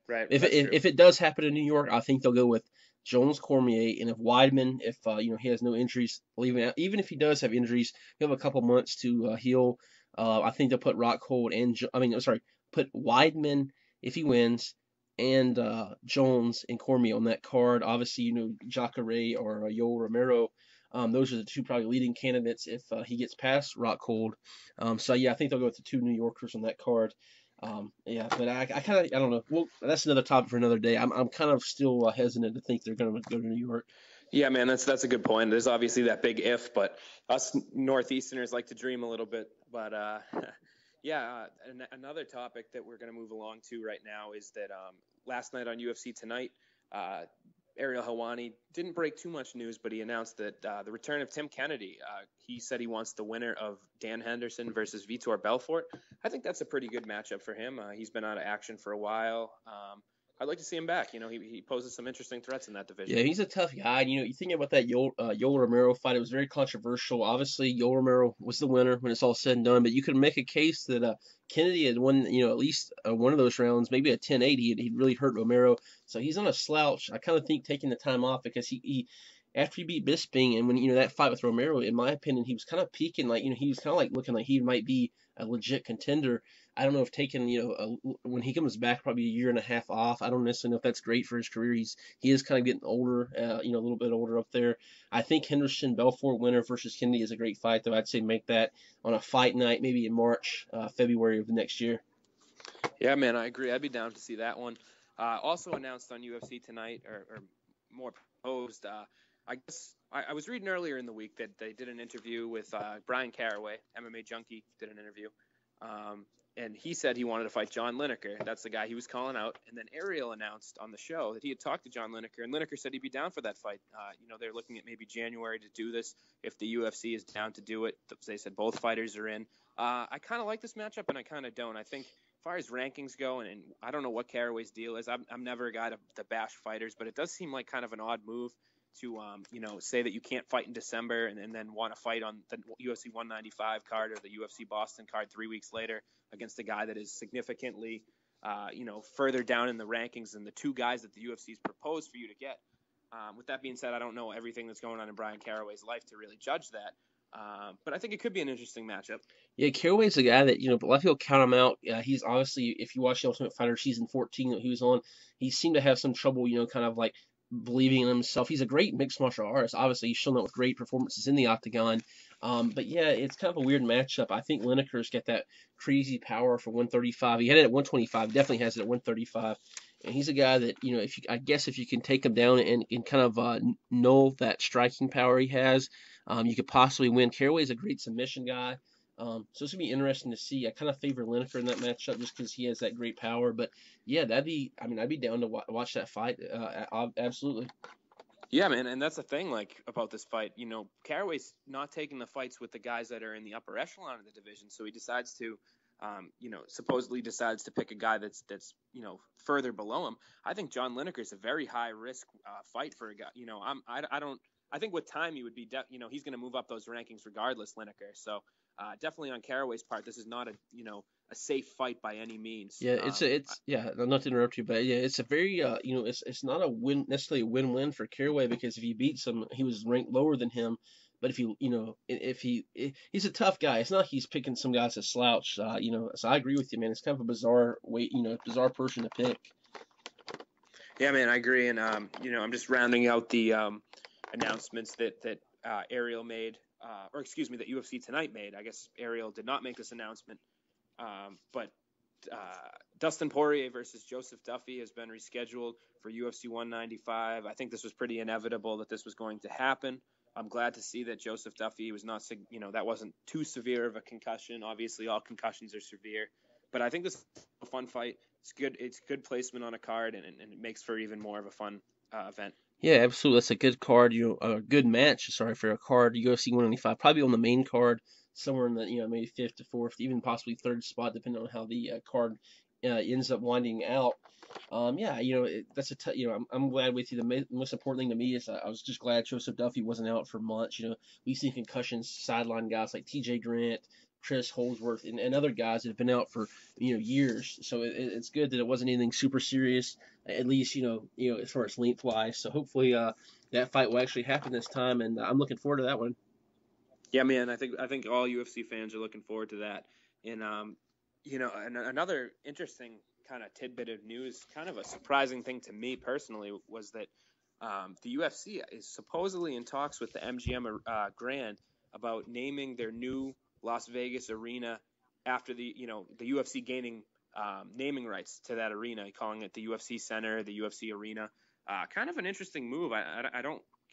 Right. If it does happen in New York, I think they'll go with Jones Cormier, and if Weidman, if he has no injuries, even if he does have injuries, he'll have a couple months to heal. I think they'll put put Weidman if he wins, and Jones and Cormier on that card. Obviously, Jacare or Yoel Romero. Those are the two probably leading candidates if he gets past Rockhold. So yeah, I think they'll go with the two New Yorkers on that card. But I kind of I don't know. Well, that's another topic for another day. I'm kind of still hesitant to think they're going to go to New York. Yeah, man, that's a good point. There's obviously that big if, but us Northeasterners like to dream a little bit. But another topic that we're going to move along to right now is that last night on UFC Tonight, Ariel Helwani didn't break too much news, but he announced that the return of Tim Kennedy. He said he wants the winner of Dan Henderson versus Vitor Belfort. I think that's a pretty good matchup for him. He's been out of action for a while. I'd like to see him back. He poses some interesting threats in that division. Yeah, he's a tough guy. You think about that Yoel Romero fight. It was very controversial. Obviously, Yoel Romero was the winner when it's all said and done. But you could make a case that Kennedy had won, at least one of those rounds, maybe a 10-8. He'd really hurt Romero. So he's on a slouch. I kind of think taking the time off because he after he beat Bisping and when that fight with Romero, in my opinion, he was kind of peaking. He was kind of like looking like he might be a legit contender. I don't know if taking, when he comes back probably a year and a half off, I don't necessarily know if that's great for his career. He is kind of getting older, a little bit older up there. I think Henderson Belfort winner versus Kennedy is a great fight, though. I'd say make that on a fight night, maybe in March, February of the next year. Yeah, man, I agree. I'd be down to see that one. Also announced on UFC Tonight, or more proposed, I guess I was reading earlier in the week that they did an interview with Brian Caraway, MMA Junkie, did an interview. And he said he wanted to fight John Lineker. That's the guy he was calling out. And then Ariel announced on the show that he had talked to John Lineker, and Lineker said he'd be down for that fight. They're looking at maybe January to do this if the UFC is down to do it. They said both fighters are in. I kind of like this matchup, and I kind of don't. I think as far as rankings go, and I don't know what Caraway's deal is. I'm never a guy to bash fighters, but it does seem like kind of an odd move to say that you can't fight in December and then want to fight on the UFC 195 card or the UFC Boston card 3 weeks later against a guy that is significantly further down in the rankings than the two guys that the UFC's proposed for you to get. With that being said, I don't know everything that's going on in Brian Caraway's life to really judge that. But I think it could be an interesting matchup. Yeah, Caraway's a guy that, a lot of people count him out. He's obviously, if you watch the Ultimate Fighter season 14 that he was on, he seemed to have some trouble, kind of like believing in himself. He's a great mixed martial artist. Obviously, he's shown up with great performances in the octagon. But yeah, it's kind of a weird matchup. I think Lineker's got that crazy power for 135. He had it at 125. Definitely has it at 135. And he's a guy that, if you can take him down and kind of null that striking power he has, you could possibly win. Caraway's a great submission guy. So it's gonna be interesting to see. I kind of favor Lineker in that matchup just because he has that great power. But yeah, I'd be down to watch that fight. Absolutely. Yeah, man, and that's the thing, like, about this fight. Caraway's not taking the fights with the guys that are in the upper echelon of the division, so he decides to, supposedly decides to pick a guy that's further below him. I think John Lineker is a very high risk fight for a guy. I think with time he would be, he's going to move up those rankings regardless, Lineker. So definitely on Caraway's part, this is not a safe fight by any means. Yeah, not to interrupt you, but yeah, it's a very it's not a win necessarily a win-win for Caraway because if he beats him, he was ranked lower than him. But he's a tough guy. It's not like he's picking some guys to slouch. So I agree with you, man. It's kind of a bizarre bizarre person to pick. Yeah, man, I agree. And I'm just rounding out the announcements that Ariel made, or excuse me, that UFC Tonight made. I guess Ariel did not make this announcement, but Dustin Poirier versus Joseph Duffy has been rescheduled for UFC 195. I think this was pretty inevitable that this was going to happen. I'm glad to see that Joseph Duffy was not, that wasn't too severe of a concussion. Obviously, all concussions are severe, but I think this is a fun fight. It's good. It's good placement on a card, and it makes for even more of a fun event. Yeah, absolutely. That's a good card. A good match. Sorry for a card. UFC 195, probably on the main card, somewhere in the maybe fifth to fourth, even possibly third spot, depending on how the card ends up winding out. Yeah, that's I'm glad with you. The most important thing to me is I was just glad Joseph Duffy wasn't out for months. We've seen concussions sideline guys like T.J. Grant, Chris Holdsworth, and other guys that have been out for years. So it's good that it wasn't anything super serious, at least as far as lengthwise. So hopefully that fight will actually happen this time, and I'm looking forward to that one. Yeah, man, I think all UFC fans are looking forward to that. And and another interesting kind of tidbit of news, kind of a surprising thing to me personally, was that the UFC is supposedly in talks with the MGM Grand about naming their new Las Vegas arena after the UFC gaining naming rights to that arena, calling it the UFC Center, the UFC Arena. Kind of an interesting move. I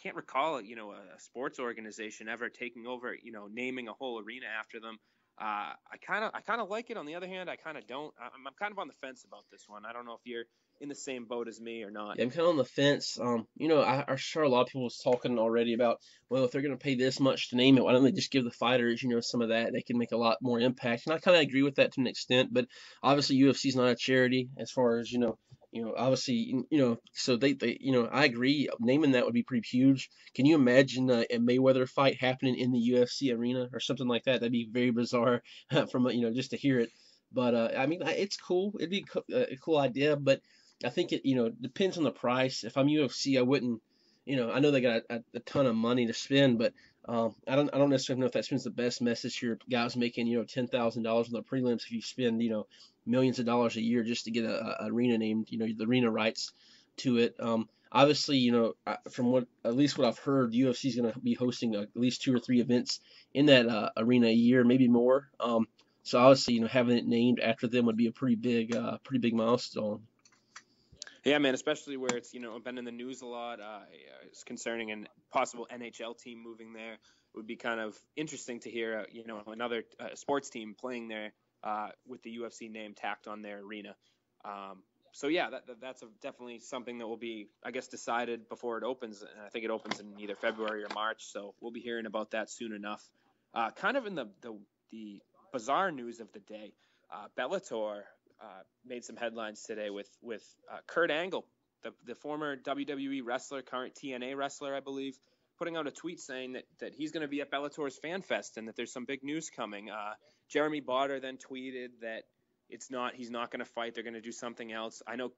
can't recall a sports organization ever taking over, naming a whole arena after them. I kind of like it. On the other hand, I kind of don't. I'm kind of on the fence about this one. I don't know if you're in the same boat as me or not. Yeah, I'm kind of on the fence. I sure a lot of people was talking already about, well, if they're going to pay this much to name it, why don't they just give the fighters, some of that? They can make a lot more impact. And I kind of agree with that to an extent, but obviously UFC is not a charity as far as, obviously, so I agree. Naming that would be pretty huge. Can you imagine a Mayweather fight happening in the UFC arena or something like that? That'd be very bizarre from, just to hear it. But I mean, it's cool. It'd be a cool idea, but I think it, depends on the price. If I'm UFC, I wouldn't, I know they got a ton of money to spend, but I don't necessarily know if that sends the best message to your guys making, $10,000 on the prelims if you spend, millions of dollars a year just to get a arena named, the arena rights to it. Obviously, from at least what I've heard, UFC is going to be hosting at least 2 or 3 events in that arena a year, maybe more. So obviously, having it named after them would be a pretty big milestone. Yeah, man, especially where it's been in the news a lot. It's concerning a possible NHL team moving there. It would be kind of interesting to hear another sports team playing there with the UFC name tacked on their arena. So yeah, that's definitely something that will be, I guess, decided before it opens. And I think it opens in either February or March. So we'll be hearing about that soon enough. Kind of in the bizarre news of the day, Bellator made some headlines today with Kurt Angle, the former WWE wrestler, current TNA wrestler, I believe, putting out a tweet saying that he's going to be at Bellator's Fan Fest and that there's some big news coming. Jeremy Botter then tweeted that he's not going to fight. They're going to do something else. I know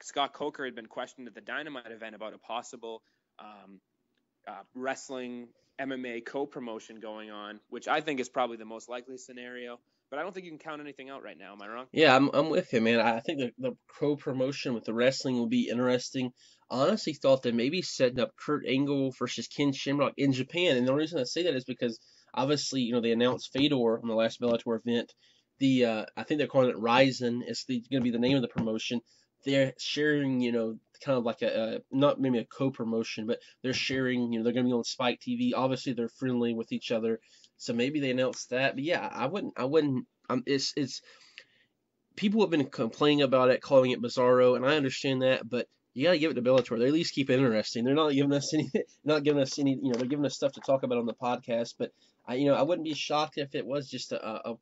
Scott Coker had been questioned at the Dynamite event about a possible wrestling MMA co-promotion going on, which I think is probably the most likely scenario. But I don't think you can count anything out right now. Am I wrong? Yeah, I'm with you, man. I think the co-promotion with the wrestling will be interesting. I honestly thought that maybe setting up Kurt Angle versus Ken Shamrock in Japan, and the reason I say that is because obviously, they announced Fedor on the last Bellator event. I think they're calling it Ryzen. It's going to be the name of the promotion. They're sharing, kind of like not maybe a co-promotion, but they're sharing, they're going to be on Spike TV. Obviously, they're friendly with each other. So maybe they announced that. But yeah, I wouldn't. It's people have been complaining about it, calling it bizarro, and I understand that, but you gotta give it to Bellator. They at least keep it interesting. They're not giving us any, not giving us any, they're giving us stuff to talk about on the podcast. But I wouldn't be shocked if it was just a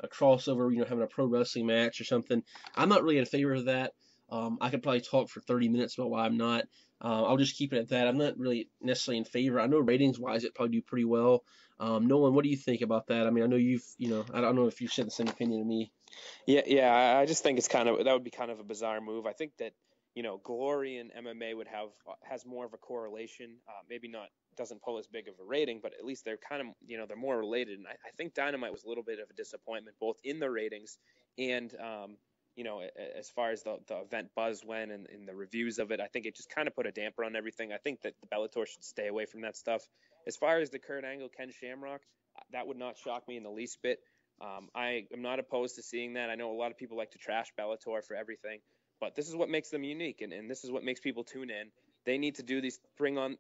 crossover, having a pro wrestling match or something. I'm not really in favor of that. I could probably talk for 30 minutes about why I'm not. I'll just keep it at that. I'm not really necessarily in favor. I know ratings wise, it probably do pretty well. Nolan, what do you think about that? I mean, I know I don't know if you share the same opinion to me. Yeah. I just think that would be kind of a bizarre move. I think that glory in MMA has more of a correlation. Maybe not doesn't pull as big of a rating, but at least they're kind of they're more related. And I think Dynamite was a little bit of a disappointment both in the ratings and as far as the event buzz went and in the reviews of it. I think it just kind of put a damper on everything. I think that the Bellator should stay away from that stuff. As far as the Kurt Angle Ken Shamrock, that would not shock me in the least bit. I am not opposed to seeing that. I know a lot of people like to trash Bellator for everything, but this is what makes them unique, and this is what makes people tune in. They need to do these, bring on,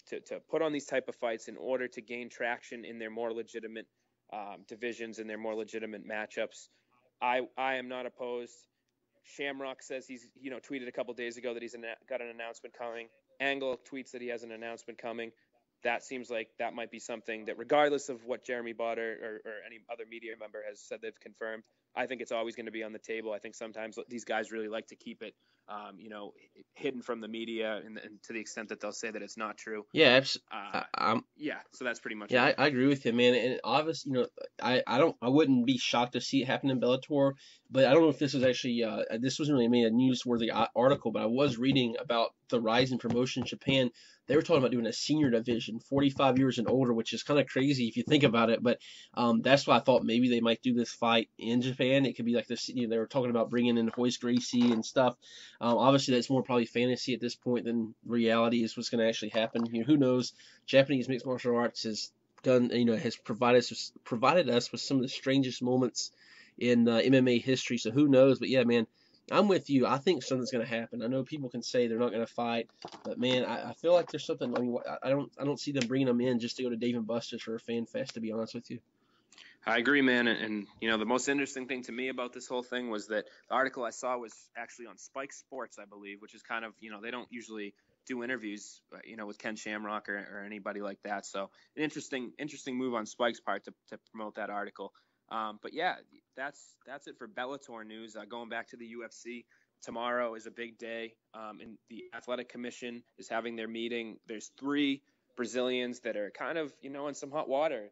to put on these type of fights in order to gain traction in their more legitimate divisions and their more legitimate matchups. I am not opposed. Shamrock says he's, tweeted a couple days ago that he's got an announcement coming. Angle tweets that he has an announcement coming. That seems like that might be something that, regardless of what Jeremy Botter or any other media member has said they've confirmed, I think it's always going to be on the table. I think sometimes these guys really like to keep it, hidden from the media, and to the extent that they'll say that it's not true. Yeah, So that's pretty much yeah, it. I agree with you, man. And obviously, I wouldn't be shocked to see it happen in Bellator, but I don't know if this was actually, this wasn't really made a newsworthy article, but I was reading about the rise in promotion in Japan. They were talking about doing a senior division, 45 years and older, which is kind of crazy if you think about it. But that's why I thought maybe they might do this fight in Japan. It could be like this. They were talking about bringing in Hoist Gracie and stuff. Obviously, that's more probably fantasy at this point than reality is what's going to actually happen. Who knows? Japanese mixed martial arts has done, has provided us with some of the strangest moments in MMA history. So who knows? But yeah, man, I'm with you. I think something's going to happen. I know people can say they're not going to fight, but man, I feel like there's something. I mean, I don't see them bringing them in just to go to Dave and Buster's for a fan fest. To be honest with you. I agree, man. And the most interesting thing to me about this whole thing was that the article I saw was actually on Spike Sports, I believe, which is kind of, they don't usually do interviews, with Ken Shamrock or anybody like that. So an interesting move on Spike's part to promote that article. But yeah, that's it for Bellator news. Going back to the UFC, tomorrow is a big day. And the Athletic Commission is having their meeting. There's 3 Brazilians that are kind of, in some hot water,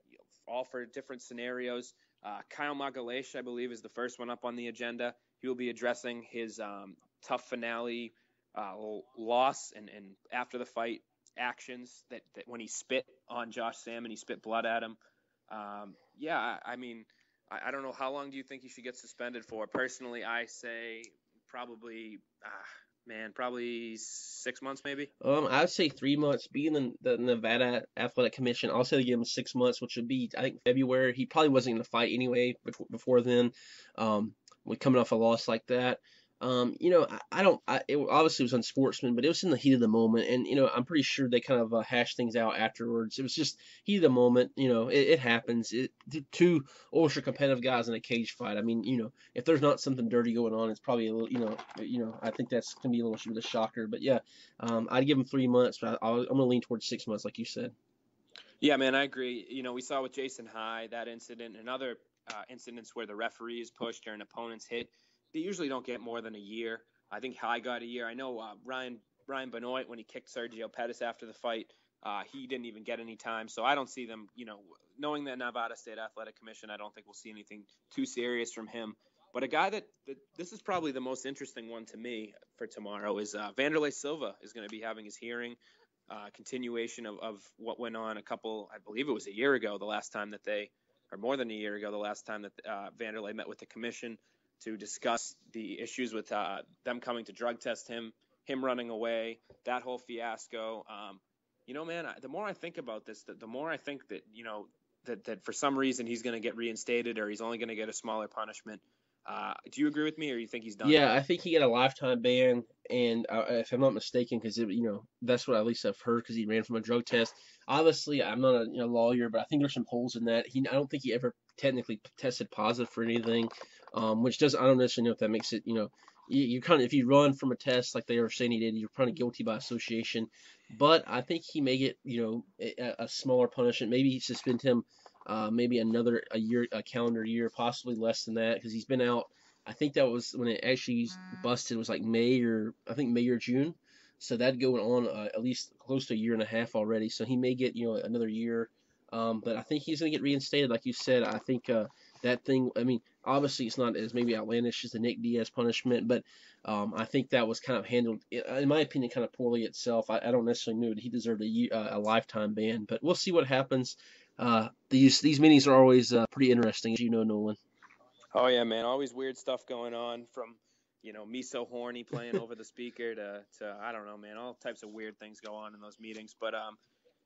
all for different scenarios. Kyle Magalhães, I believe, is the first one up on the agenda. He will be addressing his tough finale loss and after the fight actions that when he spit on Josh Salmon, he spit blood at him. I mean, I don't know, how long do you think he should get suspended for? Personally, I say probably 6 months maybe. I'd say 3 months. Being the Nevada Athletic Commission, I'll say they give him 6 months, which would be, I think, February. He probably wasn't going to fight anyway before then. With coming off a loss like that. It obviously was unsportsman, but it was in the heat of the moment, and I'm pretty sure they kind of hashed things out afterwards. It was just heat of the moment. It happens. Two ultra competitive guys in a cage fight. I mean, if there's not something dirty going on, it's probably a little, I think that's gonna be a little bit of a shocker. But yeah, I'd give him 3 months, but I'm gonna lean towards 6 months, like you said. Yeah, man, I agree. We saw with Jason High that incident and other incidents where the referee is pushed or an opponent's hit. They usually don't get more than a year. I think High got a year. I know Ryan Benoit, when he kicked Sergio Pettis after the fight, he didn't even get any time. So I don't see them, knowing the Nevada State Athletic Commission, I don't think we'll see anything too serious from him. But a guy that this is probably the most interesting one to me for tomorrow is Vanderlei Silva is going to be having his hearing, continuation of what went on I believe it was a year ago, the last time that more than a year ago, the last time that Vanderlei met with the commission to discuss the issues with them coming to drug test him running away, that whole fiasco. Man, the more I think about this, the more I think that, that for some reason he's going to get reinstated or he's only going to get a smaller punishment. Do you agree with me, or you think he's done? Yeah, I think he got a lifetime ban, and if I'm not mistaken, because that's what at least I've heard, because he ran from a drug test. Obviously, I'm not a lawyer, but I think there's some holes in that. I don't think he ever technically tested positive for anything, which doesn't. I don't necessarily know if that makes it. You kind of, if you run from a test like they were saying he did, you're kind of guilty by association. But I think he may get a smaller punishment. Maybe suspend him, maybe a year, a calendar year, possibly less than that, because he's been out. I think that was when it actually busted, was like May or June. So that going on at least close to a year and a half already. So he may get another year. But I think he's going to get reinstated, like you said. I think that thing. I mean, obviously it's not as maybe outlandish as the Nick Diaz punishment, but I think that was kind of handled, in my opinion, kind of poorly itself. I don't necessarily know that he deserved a lifetime ban, but we'll see what happens. These meetings are always pretty interesting, as you know, Nolan. Oh yeah, man. Always weird stuff going on, from me so horny playing over the speaker to I don't know, man. All types of weird things go on in those meetings. But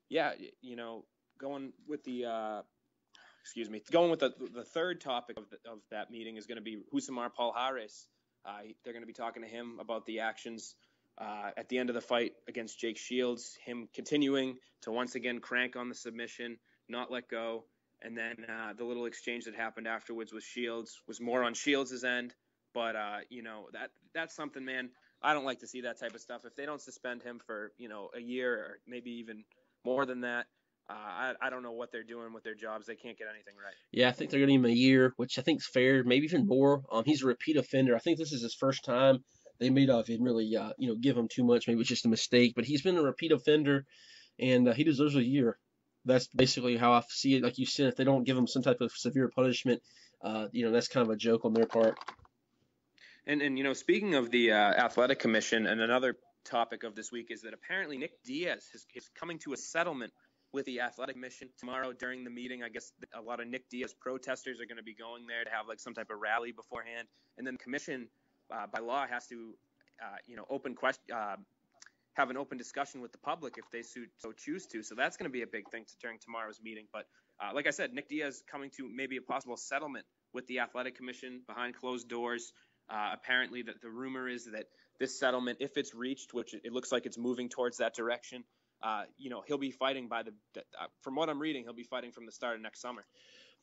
yeah, going with the going with the third topic of that meeting is going to be Husamar Palhares. They're going to be talking to him about the actions at the end of the fight against Jake Shields, him continuing to once again crank on the submission, not let go. And then the little exchange that happened afterwards with Shields was more on Shields' end. But, that's something, man. I don't like to see that type of stuff. If they don't suspend him for, a year or maybe even more than that, I don't know what they're doing with their jobs. They can't get anything right. Yeah, I think they're going to give him a year, which I think is fair, maybe even more. He's a repeat offender. I think this is his first time. They may not even really, give him too much. Maybe it's just a mistake. But he's been a repeat offender, and he deserves a year. That's basically how I see it. Like you said, if they don't give him some type of severe punishment, that's kind of a joke on their part. And speaking of the athletic commission, and another topic of this week is that apparently Nick Diaz is coming to a settlement with the athletic commission tomorrow during the meeting. I guess a lot of Nick Diaz protesters are going to be going there to have like some type of rally beforehand, and then the commission by law has to have an open discussion with the public if they so choose to. So that's going to be a big thing during tomorrow's meeting. But like I said, Nick Diaz coming to maybe a possible settlement with the athletic commission behind closed doors. Apparently the rumor is that this settlement, if it's reached, which it looks like it's moving towards that direction, he'll be fighting from what I'm reading, he'll be fighting from the start of next summer.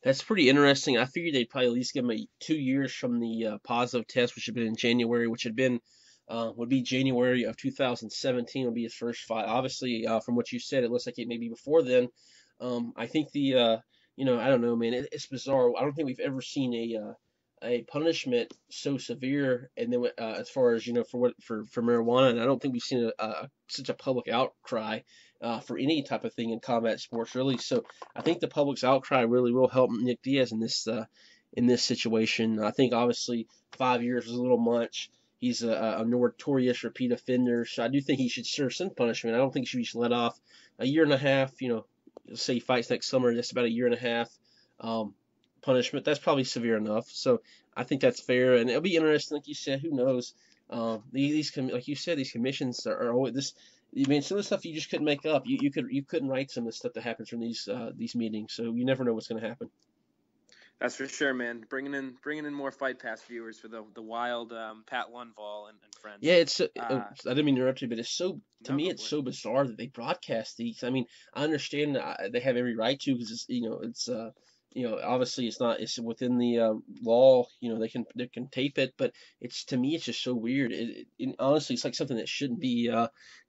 That's pretty interesting. I figured they'd probably at least give him 2 years from the positive test, which had been in January, which had been would be January of 2017 would be his first fight. Obviously, from what you said, it looks like it may be before then. I think I don't know, man. It's bizarre. I don't think we've ever seen a punishment so severe, and then as far as for marijuana, and I don't think we've seen such a public outcry for any type of thing in combat sports, really. So I think the public's outcry really will help Nick Diaz in this situation. I think obviously 5 years was a little much. He's a notorious repeat offender, so I do think he should serve some punishment. I don't think he should be let off. A year and a half, say he fights next summer, that's about a year and a half punishment. That's probably severe enough. So I think that's fair, and it'll be interesting. Like you said, who knows? Like you said, these commissions are always this. I mean, some of the stuff you just couldn't make up. You couldn't write some of the stuff that happens from these meetings, so you never know what's going to happen. That's for sure, man. Bringing in more Fight Pass viewers for the wild Pat Lundvall and friends. Yeah, I didn't mean to interrupt you, but it's so so bizarre that they broadcast these. I mean, I understand they have every right to, because it's obviously it's within the law. They can tape it, but to me it's just so weird. Honestly, it's like something that shouldn't be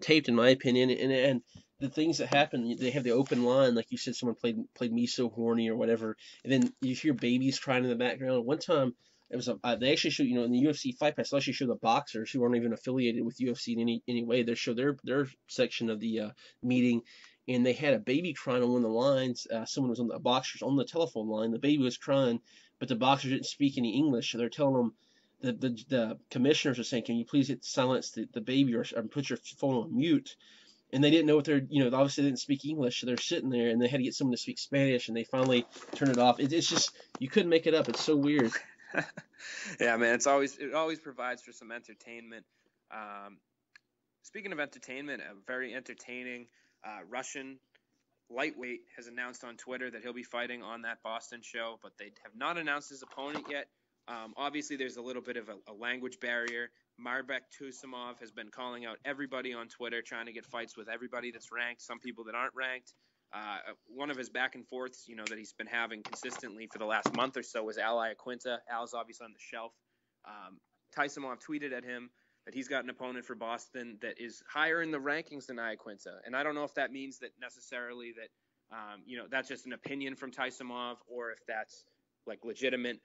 taped, in my opinion. And the things that happen, they have the open line, like you said, someone played me so horny or whatever, and then you hear babies crying in the background. One time it was they actually show, in the UFC Fight Pass, they actually show the boxers who aren't even affiliated with UFC in any way. They show their section of the meeting, and they had a baby crying on one of the lines. Someone was a boxer's on the telephone line. The baby was crying, but the boxers didn't speak any English, so they're telling them. The commissioners are saying, "Can you please silence the baby or put your phone on mute?" And they didn't know what they're, obviously they didn't speak English, so they're sitting there, and they had to get someone to speak Spanish, and they finally turned it off. It's just, you couldn't make it up. It's so weird. Yeah, man, it always provides for some entertainment. Speaking of entertainment, a very entertaining Russian lightweight has announced on Twitter that he'll be fighting on that Boston show, but they have not announced his opponent yet. Obviously, there's a little bit of a language barrier Marbek Tusimov has been calling out everybody on Twitter, trying to get fights with everybody that's ranked, some people that aren't ranked. One of his back and forths, that he's been having consistently for the last month or so was Al Iaquinta. Al's obviously on the shelf. Tusimov tweeted at him that he's got an opponent for Boston that is higher in the rankings than Iaquinta. And I don't know if that means that necessarily that, that's just an opinion from Tusimov, or if that's like legitimate.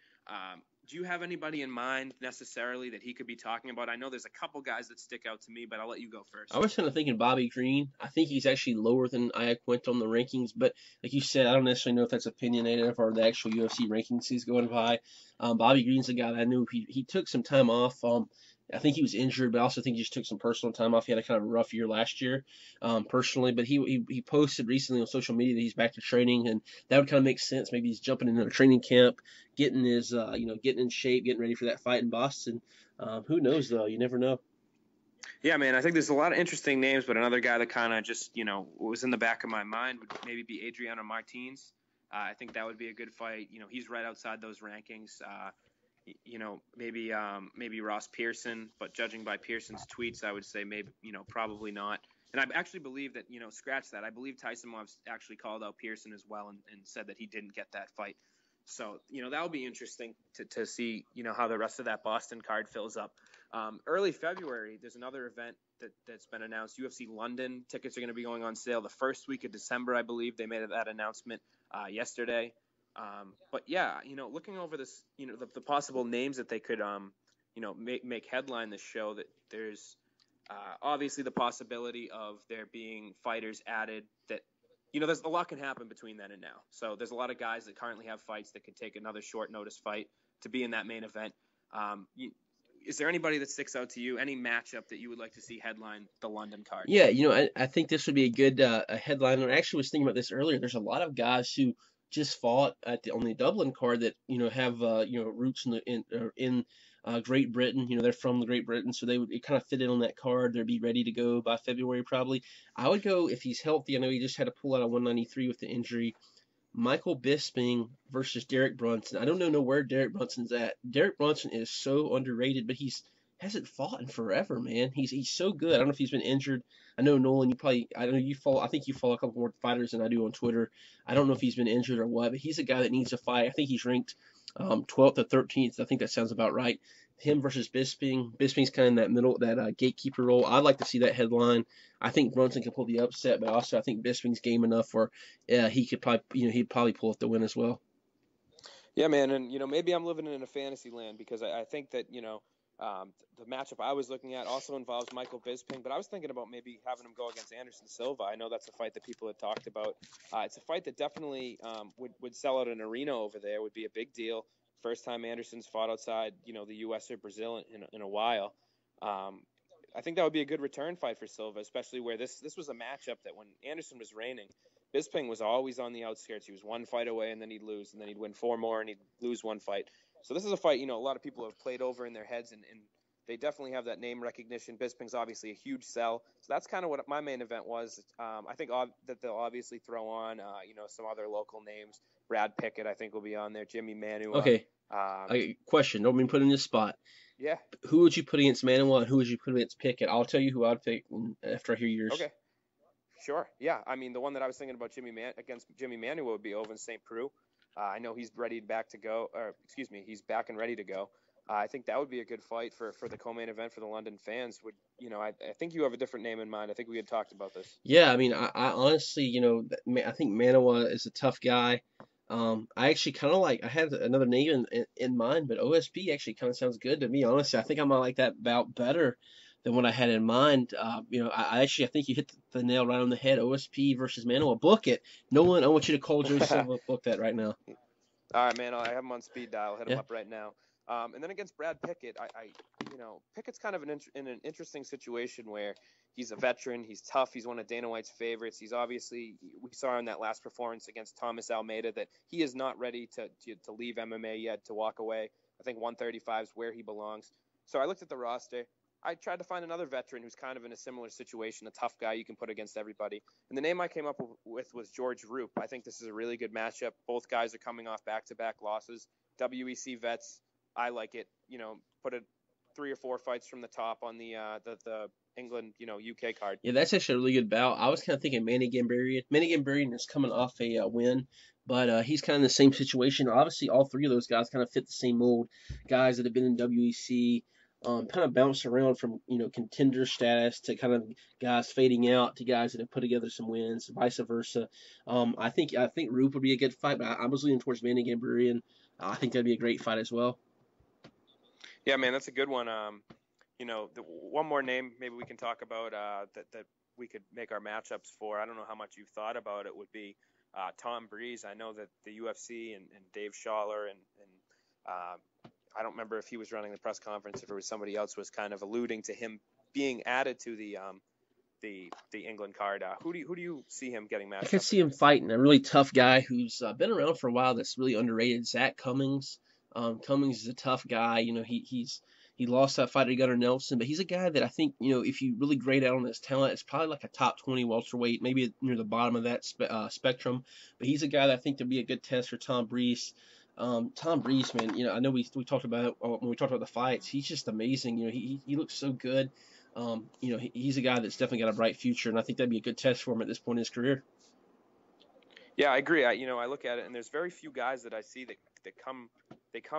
Do you have anybody in mind necessarily that he could be talking about? I know there's a couple guys that stick out to me, but I'll let you go first. I was kind of thinking Bobby Green. I think he's actually lower than Iaquinta on the rankings, but like you said, I don't necessarily know if that's opinionated or the actual UFC rankings he's going by. Bobby Green's a guy that I knew he took some time off. I think he was injured, but I also think he just took some personal time off. He had a kind of a rough year last year, personally. But he posted recently on social media that he's back to training, and that would kind of make sense. Maybe he's jumping into a training camp, getting his, getting in shape, getting ready for that fight in Boston. Who knows though? You never know. Yeah, man, I think there's a lot of interesting names, but another guy that kind of just, was in the back of my mind would maybe be Adriano Martins. I think that would be a good fight. He's right outside those rankings. Maybe Ross Pearson, but judging by Pearson's tweets, I would say maybe, probably not. And I actually believe that, scratch that. I believe Tuisimov actually called out Pearson as well and said that he didn't get that fight. So, that'll be interesting to see, how the rest of that Boston card fills up. Early February, there's another event that's been announced. UFC London tickets are going to be going on sale the first week of December, I believe. They made that announcement yesterday. But yeah, looking over this, the possible names that they could, make headline this show, that there's obviously the possibility of there being fighters added that, there's a lot can happen between then and now. So there's a lot of guys that currently have fights that could take another short notice fight to be in that main event. Is there anybody that sticks out to you? Any matchup that you would like to see headline the London card? Yeah, I think this would be a good a headline. I actually was thinking about this earlier. There's a lot of guys who just fought on the Dublin card that have roots in Great Britain. They're from Great Britain, so it kind of fit in on that card. They'd be ready to go by February probably. I would go if he's healthy. I know he just had to pull out a 193 with the injury. Michael Bisping versus Derek Brunson. I don't know where Derek Brunson's at. Derek Brunson is so underrated, but hasn't fought in forever, man. He's so good. I don't know if he's been injured. I know Nolan, I think you follow a couple more fighters than I do on Twitter. I don't know if he's been injured or what, but he's a guy that needs to fight. I think he's ranked 12th or 13th. I think that sounds about right. Him versus Bisping. Bisping's kind of in that middle, that gatekeeper role. I'd like to see that headline. I think Brunson can pull the upset, but also I think Bisping's game enough where he could probably, he'd probably pull up the win as well. Yeah, man, and maybe I'm living in a fantasy land because I think that the matchup I was looking at also involves Michael Bisping, but I was thinking about maybe having him go against Anderson Silva. I know that's a fight that people had talked about. It's a fight that definitely would sell out an arena over there. Would be a big deal. First time Anderson's fought outside, the U.S. or Brazil in a while. I think that would be a good return fight for Silva, especially where this was a matchup that when Anderson was reigning, Bisping was always on the outskirts. He was one fight away, and then he'd lose, and then he'd win 4 more, and he'd lose 1 fight. So this is a fight, a lot of people have played over in their heads, and they definitely have that name recognition. Bisping's obviously a huge sell. So that's kind of what my main event was. I think that they'll obviously throw on, some other local names. Brad Pickett, I think, will be on there. Jimmy Manua. Okay. Question. Don't mean put in this spot. Yeah. Who would you put against Manua and who would you put against Pickett? I'll tell you who I'd pick after I hear yours. Okay. Sure. Yeah. I mean, the one that I was thinking about against Jimmy Manua would be Oven St. Preux. I know he's he's back and ready to go. I think that would be a good fight for the co-main event for the London fans. I think you have a different name in mind. I think we had talked about this. Yeah, I mean, I honestly, I think Manua is a tough guy. I actually kind of I had another name in mind, but OSP actually kind of sounds good to me. Honestly, I think I might like that bout better than what I had in mind. I think you hit the nail right on the head. OSP versus Manua. Book it. Nolan, I want you to call Joe Silva. Book that right now. All right, man. I have him on speed dial. Hit him up right now. And then against Brad Pickett, Pickett's kind of in an interesting situation where he's a veteran, he's tough, he's one of Dana White's favorites. He's obviously, we saw in that last performance against Thomas Almeida that he is not ready to leave MMA yet, to walk away. I think 135 is where he belongs. So I looked at the roster. I tried to find another veteran who's kind of in a similar situation, a tough guy you can put against everybody. And the name I came up with was George Roop. I think this is a really good matchup. Both guys are coming off back-to-back losses. WEC vets. I like it. Put it 3 or 4 fights from the top on the England, UK card. Yeah, that's actually a really good bout. I was kind of thinking Manny Gambarian. Manny Gambarian is coming off a win, but he's kind of in the same situation. Obviously, all three of those guys kind of fit the same mold. Guys that have been in WEC, kind of bounced around from contender status to kind of guys fading out to guys that have put together some wins, vice versa. I think Roop would be a good fight, but I was leaning towards Manny Gambarian. I think that'd be a great fight as well. Yeah, man, that's a good one. One more name maybe we can talk about that we could make our matchups for. I don't know how much you've thought about it. Would be Tom Breeze. I know that the UFC and Dave Schaller and I don't remember if he was running the press conference, if it was somebody else, was kind of alluding to him being added to the England card. Who do you see him getting matched I could up see him against? fighting a really tough guy who's been around for a while. That's really underrated. Zach Cummings. Cummings is a tough guy. He lost that fight to Gunnar Nelson, but he's a guy that I think if you really grade out on his talent, it's probably like a top 20 welterweight, maybe near the bottom of that spectrum. But he's a guy that I think would be a good test for Tom Breeze. Tom Breeze, man, I know we talked about it when we talked about the fights. He's just amazing. He looks so good. He's a guy that's definitely got a bright future, and I think that'd be a good test for him at this point in his career. Yeah, I agree. I look at it, and there's very few guys that I see that come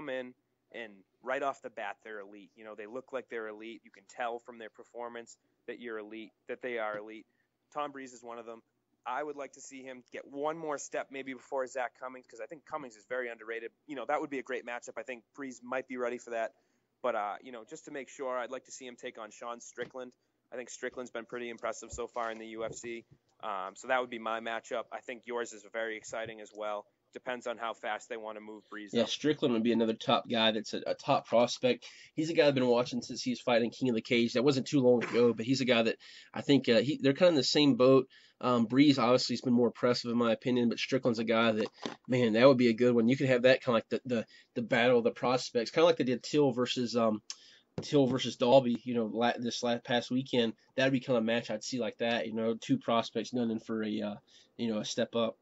in and right off the bat they're elite. They look like they're elite. You can tell from their performance that you're elite, that they are elite. Tom Breeze is one of them. I would like to see him get one more step maybe before Zach Cummings, because I think Cummings is very underrated. That would be a great matchup. I think Breeze might be ready for that. But, just to make sure, I'd like to see him take on Sean Strickland. I think Strickland's been pretty impressive so far in the UFC. So that would be my matchup. I think yours is very exciting as well. Depends on how fast they want to move Breeze. Yeah, Strickland would be another top guy that's a top prospect. He's a guy I've been watching since he was fighting King of the Cage. That wasn't too long ago, but he's a guy that I think they're kind of in the same boat. Breeze obviously has been more impressive in my opinion, but Strickland's a guy that, man, that would be a good one. You could have that kind of like the battle of the prospects, kind of like they did Till versus Dalby, this past weekend. That'd be kind of a match I'd see like that. Two prospects gunning for a step up.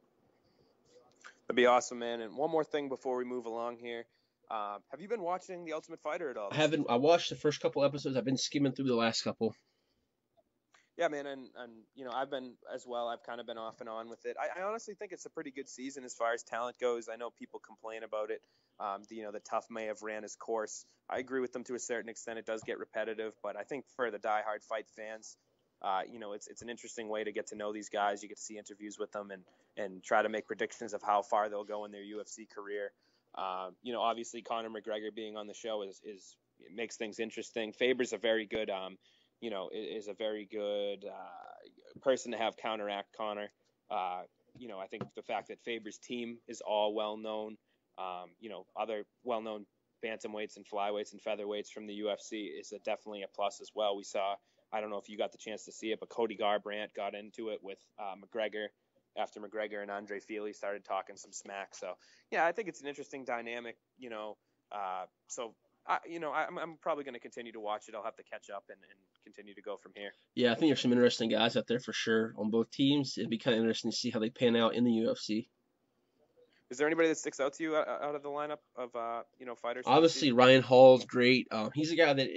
That'd be awesome, man. And one more thing before we move along here. Have you been watching The Ultimate Fighter at all? I haven't. I watched the first couple episodes. I've been skimming through the last couple. Yeah, man, and I've been as well. I've kind of been off and on with it. I honestly think it's a pretty good season as far as talent goes. I know people complain about it. The tough may have ran his course. I agree with them to a certain extent. It does get repetitive, but I think for the diehard fight fans, it's an interesting way to get to know these guys. You get to see interviews with them and try to make predictions of how far they'll go in their UFC career. Obviously Conor McGregor being on the show is makes things interesting. Faber's a very good is a very good person to have counteract Conor. I think the fact that Faber's team is all well known, other well known bantamweights and flyweights and featherweights from the UFC is definitely a plus as well. We saw, I don't know if you got the chance to see it, but Cody Garbrandt got into it with McGregor after McGregor and Andre Fili started talking some smack. So yeah, I think it's an interesting dynamic. I'm probably going to continue to watch it. I'll have to catch up and continue to go from here. Yeah, I think there's some interesting guys out there for sure on both teams. It'd be kind of interesting to see how they pan out in the UFC. Is there anybody that sticks out to you out of the lineup of fighters? Obviously, Ryan Hall's great. He's a guy that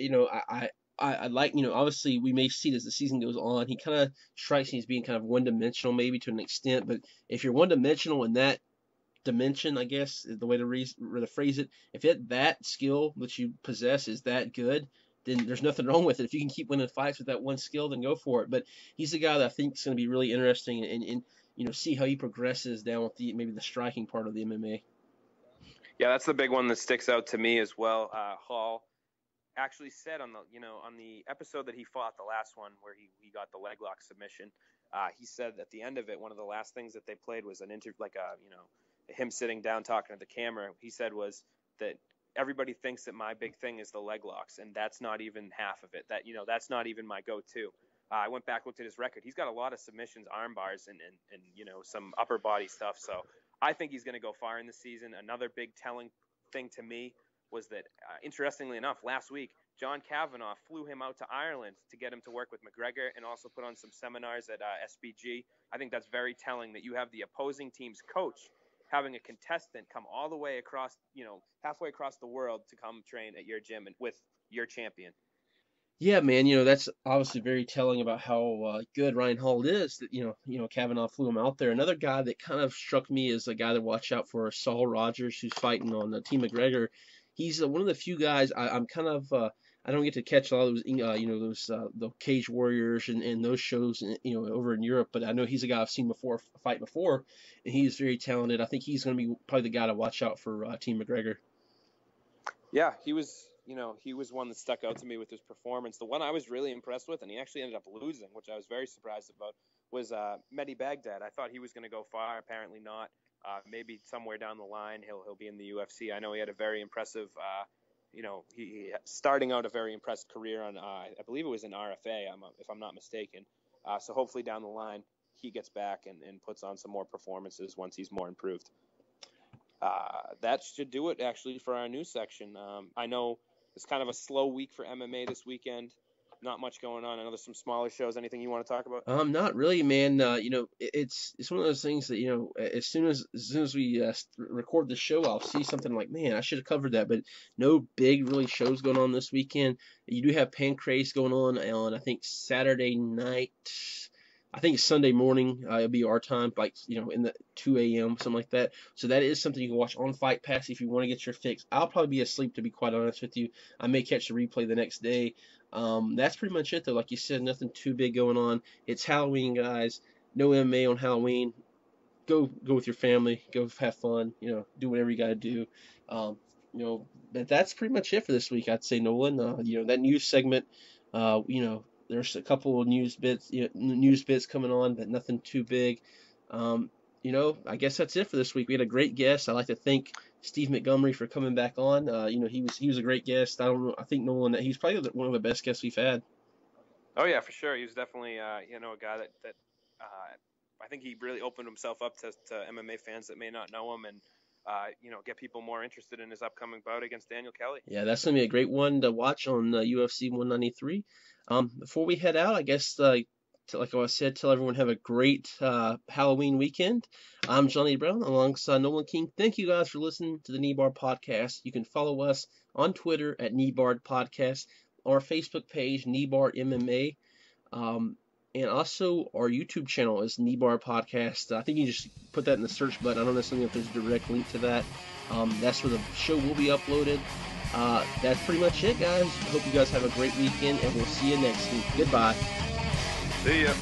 I like. Obviously, we may see it as the season goes on. He kind of strikes me as being kind of one-dimensional, maybe to an extent. But if you're one-dimensional in that dimension, I guess is the way to phrase it. If that skill that you possess is that good, then there's nothing wrong with it. If you can keep winning fights with that one skill, then go for it. But he's a guy that I think is going to be really interesting and see how he progresses down with maybe the striking part of the MMA. Yeah, that's the big one that sticks out to me as well. Hall actually said on the episode that he fought, the last one where he got the leg lock submission, he said at the end of it, one of the last things that they played was an interview, him sitting down talking to the camera. He said was that everybody thinks that my big thing is the leg locks, and that's not even half of it. That that's not even my go-to. I went back, looked at his record. He's got a lot of submissions, arm bars, and some upper body stuff. So I think he's going to go far in the season. Another big telling thing to me was that, interestingly enough, last week, John Kavanagh flew him out to Ireland to get him to work with McGregor and also put on some seminars at SBG. I think that's very telling that you have the opposing team's coach having a contestant come all the way across, halfway across the world to come train at your gym and with your champion. Yeah, man, that's obviously very telling about how good Ryan Hall is. That Kavanaugh flew him out there. Another guy that kind of struck me as a guy to watch out for, Saul Rogers, who's fighting on Team McGregor. He's one of the few guys I'm kind of I don't get to catch a lot of those those the Cage Warriors and those shows over in Europe, but I know he's a guy I've seen fight before, and he's very talented. I think he's going to be probably the guy to watch out for Team McGregor. Yeah, he was one that stuck out to me with his performance. The one I was really impressed with, and he actually ended up losing, which I was very surprised about, was Mehdi Baghdad. I thought he was going to go far. Apparently not. Maybe somewhere down the line he'll be in the UFC. I know he had a very impressive, he starting out a very impressive career on, I believe it was in RFA, if I'm not mistaken. So hopefully down the line he gets back and puts on some more performances once he's more improved. That should do it actually for our news section. I know it's kind of a slow week for MMA this weekend. Not much going on. I know there's some smaller shows. Anything you want to talk about? Not really, man. It's one of those things that as soon as we record the show, I'll see something like, man, I should have covered that. But no big really shows going on this weekend. You do have Pancrase going on I think Saturday night. I think it's Sunday morning. It'll be our time, like in the 2 a.m. something like that. So that is something you can watch on Fight Pass if you want to get your fix. I'll probably be asleep, to be quite honest with you. I may catch the replay the next day. That's pretty much it, though. Like you said, nothing too big going on. It's Halloween, guys. No MMA on Halloween. Go with your family. Go have fun. Do whatever you got to do. But that's pretty much it for this week, I'd say, Nolan. That news segment. There's a couple of news bits coming on, but nothing too big. I guess that's it for this week. We had a great guest. I'd like to thank Steve Montgomery for coming back on. He was a great guest. I think Nolan, that he's probably one of the best guests we've had. Oh yeah, for sure. He was definitely a guy that I think he really opened himself up to MMA fans that may not know him, and get people more interested in his upcoming bout against Daniel Kelly. Yeah, that's gonna be a great one to watch on UFC 193. Before we head out, I guess like I said, tell everyone have a great Halloween weekend. I'm Johnny Brown alongside Nolan King. Thank you guys for listening to the Kneebar Podcast. You can follow us on Twitter at Kneebar Podcast, our Facebook page Kneebar MMA, and also our YouTube channel is Kneebar Podcast. I think you just put that in the search button. I don't necessarily know if there's a direct link to that. That's where the show will be uploaded. That's pretty much it, guys. Hope you guys have a great weekend, and we'll see you next week. Goodbye. See ya.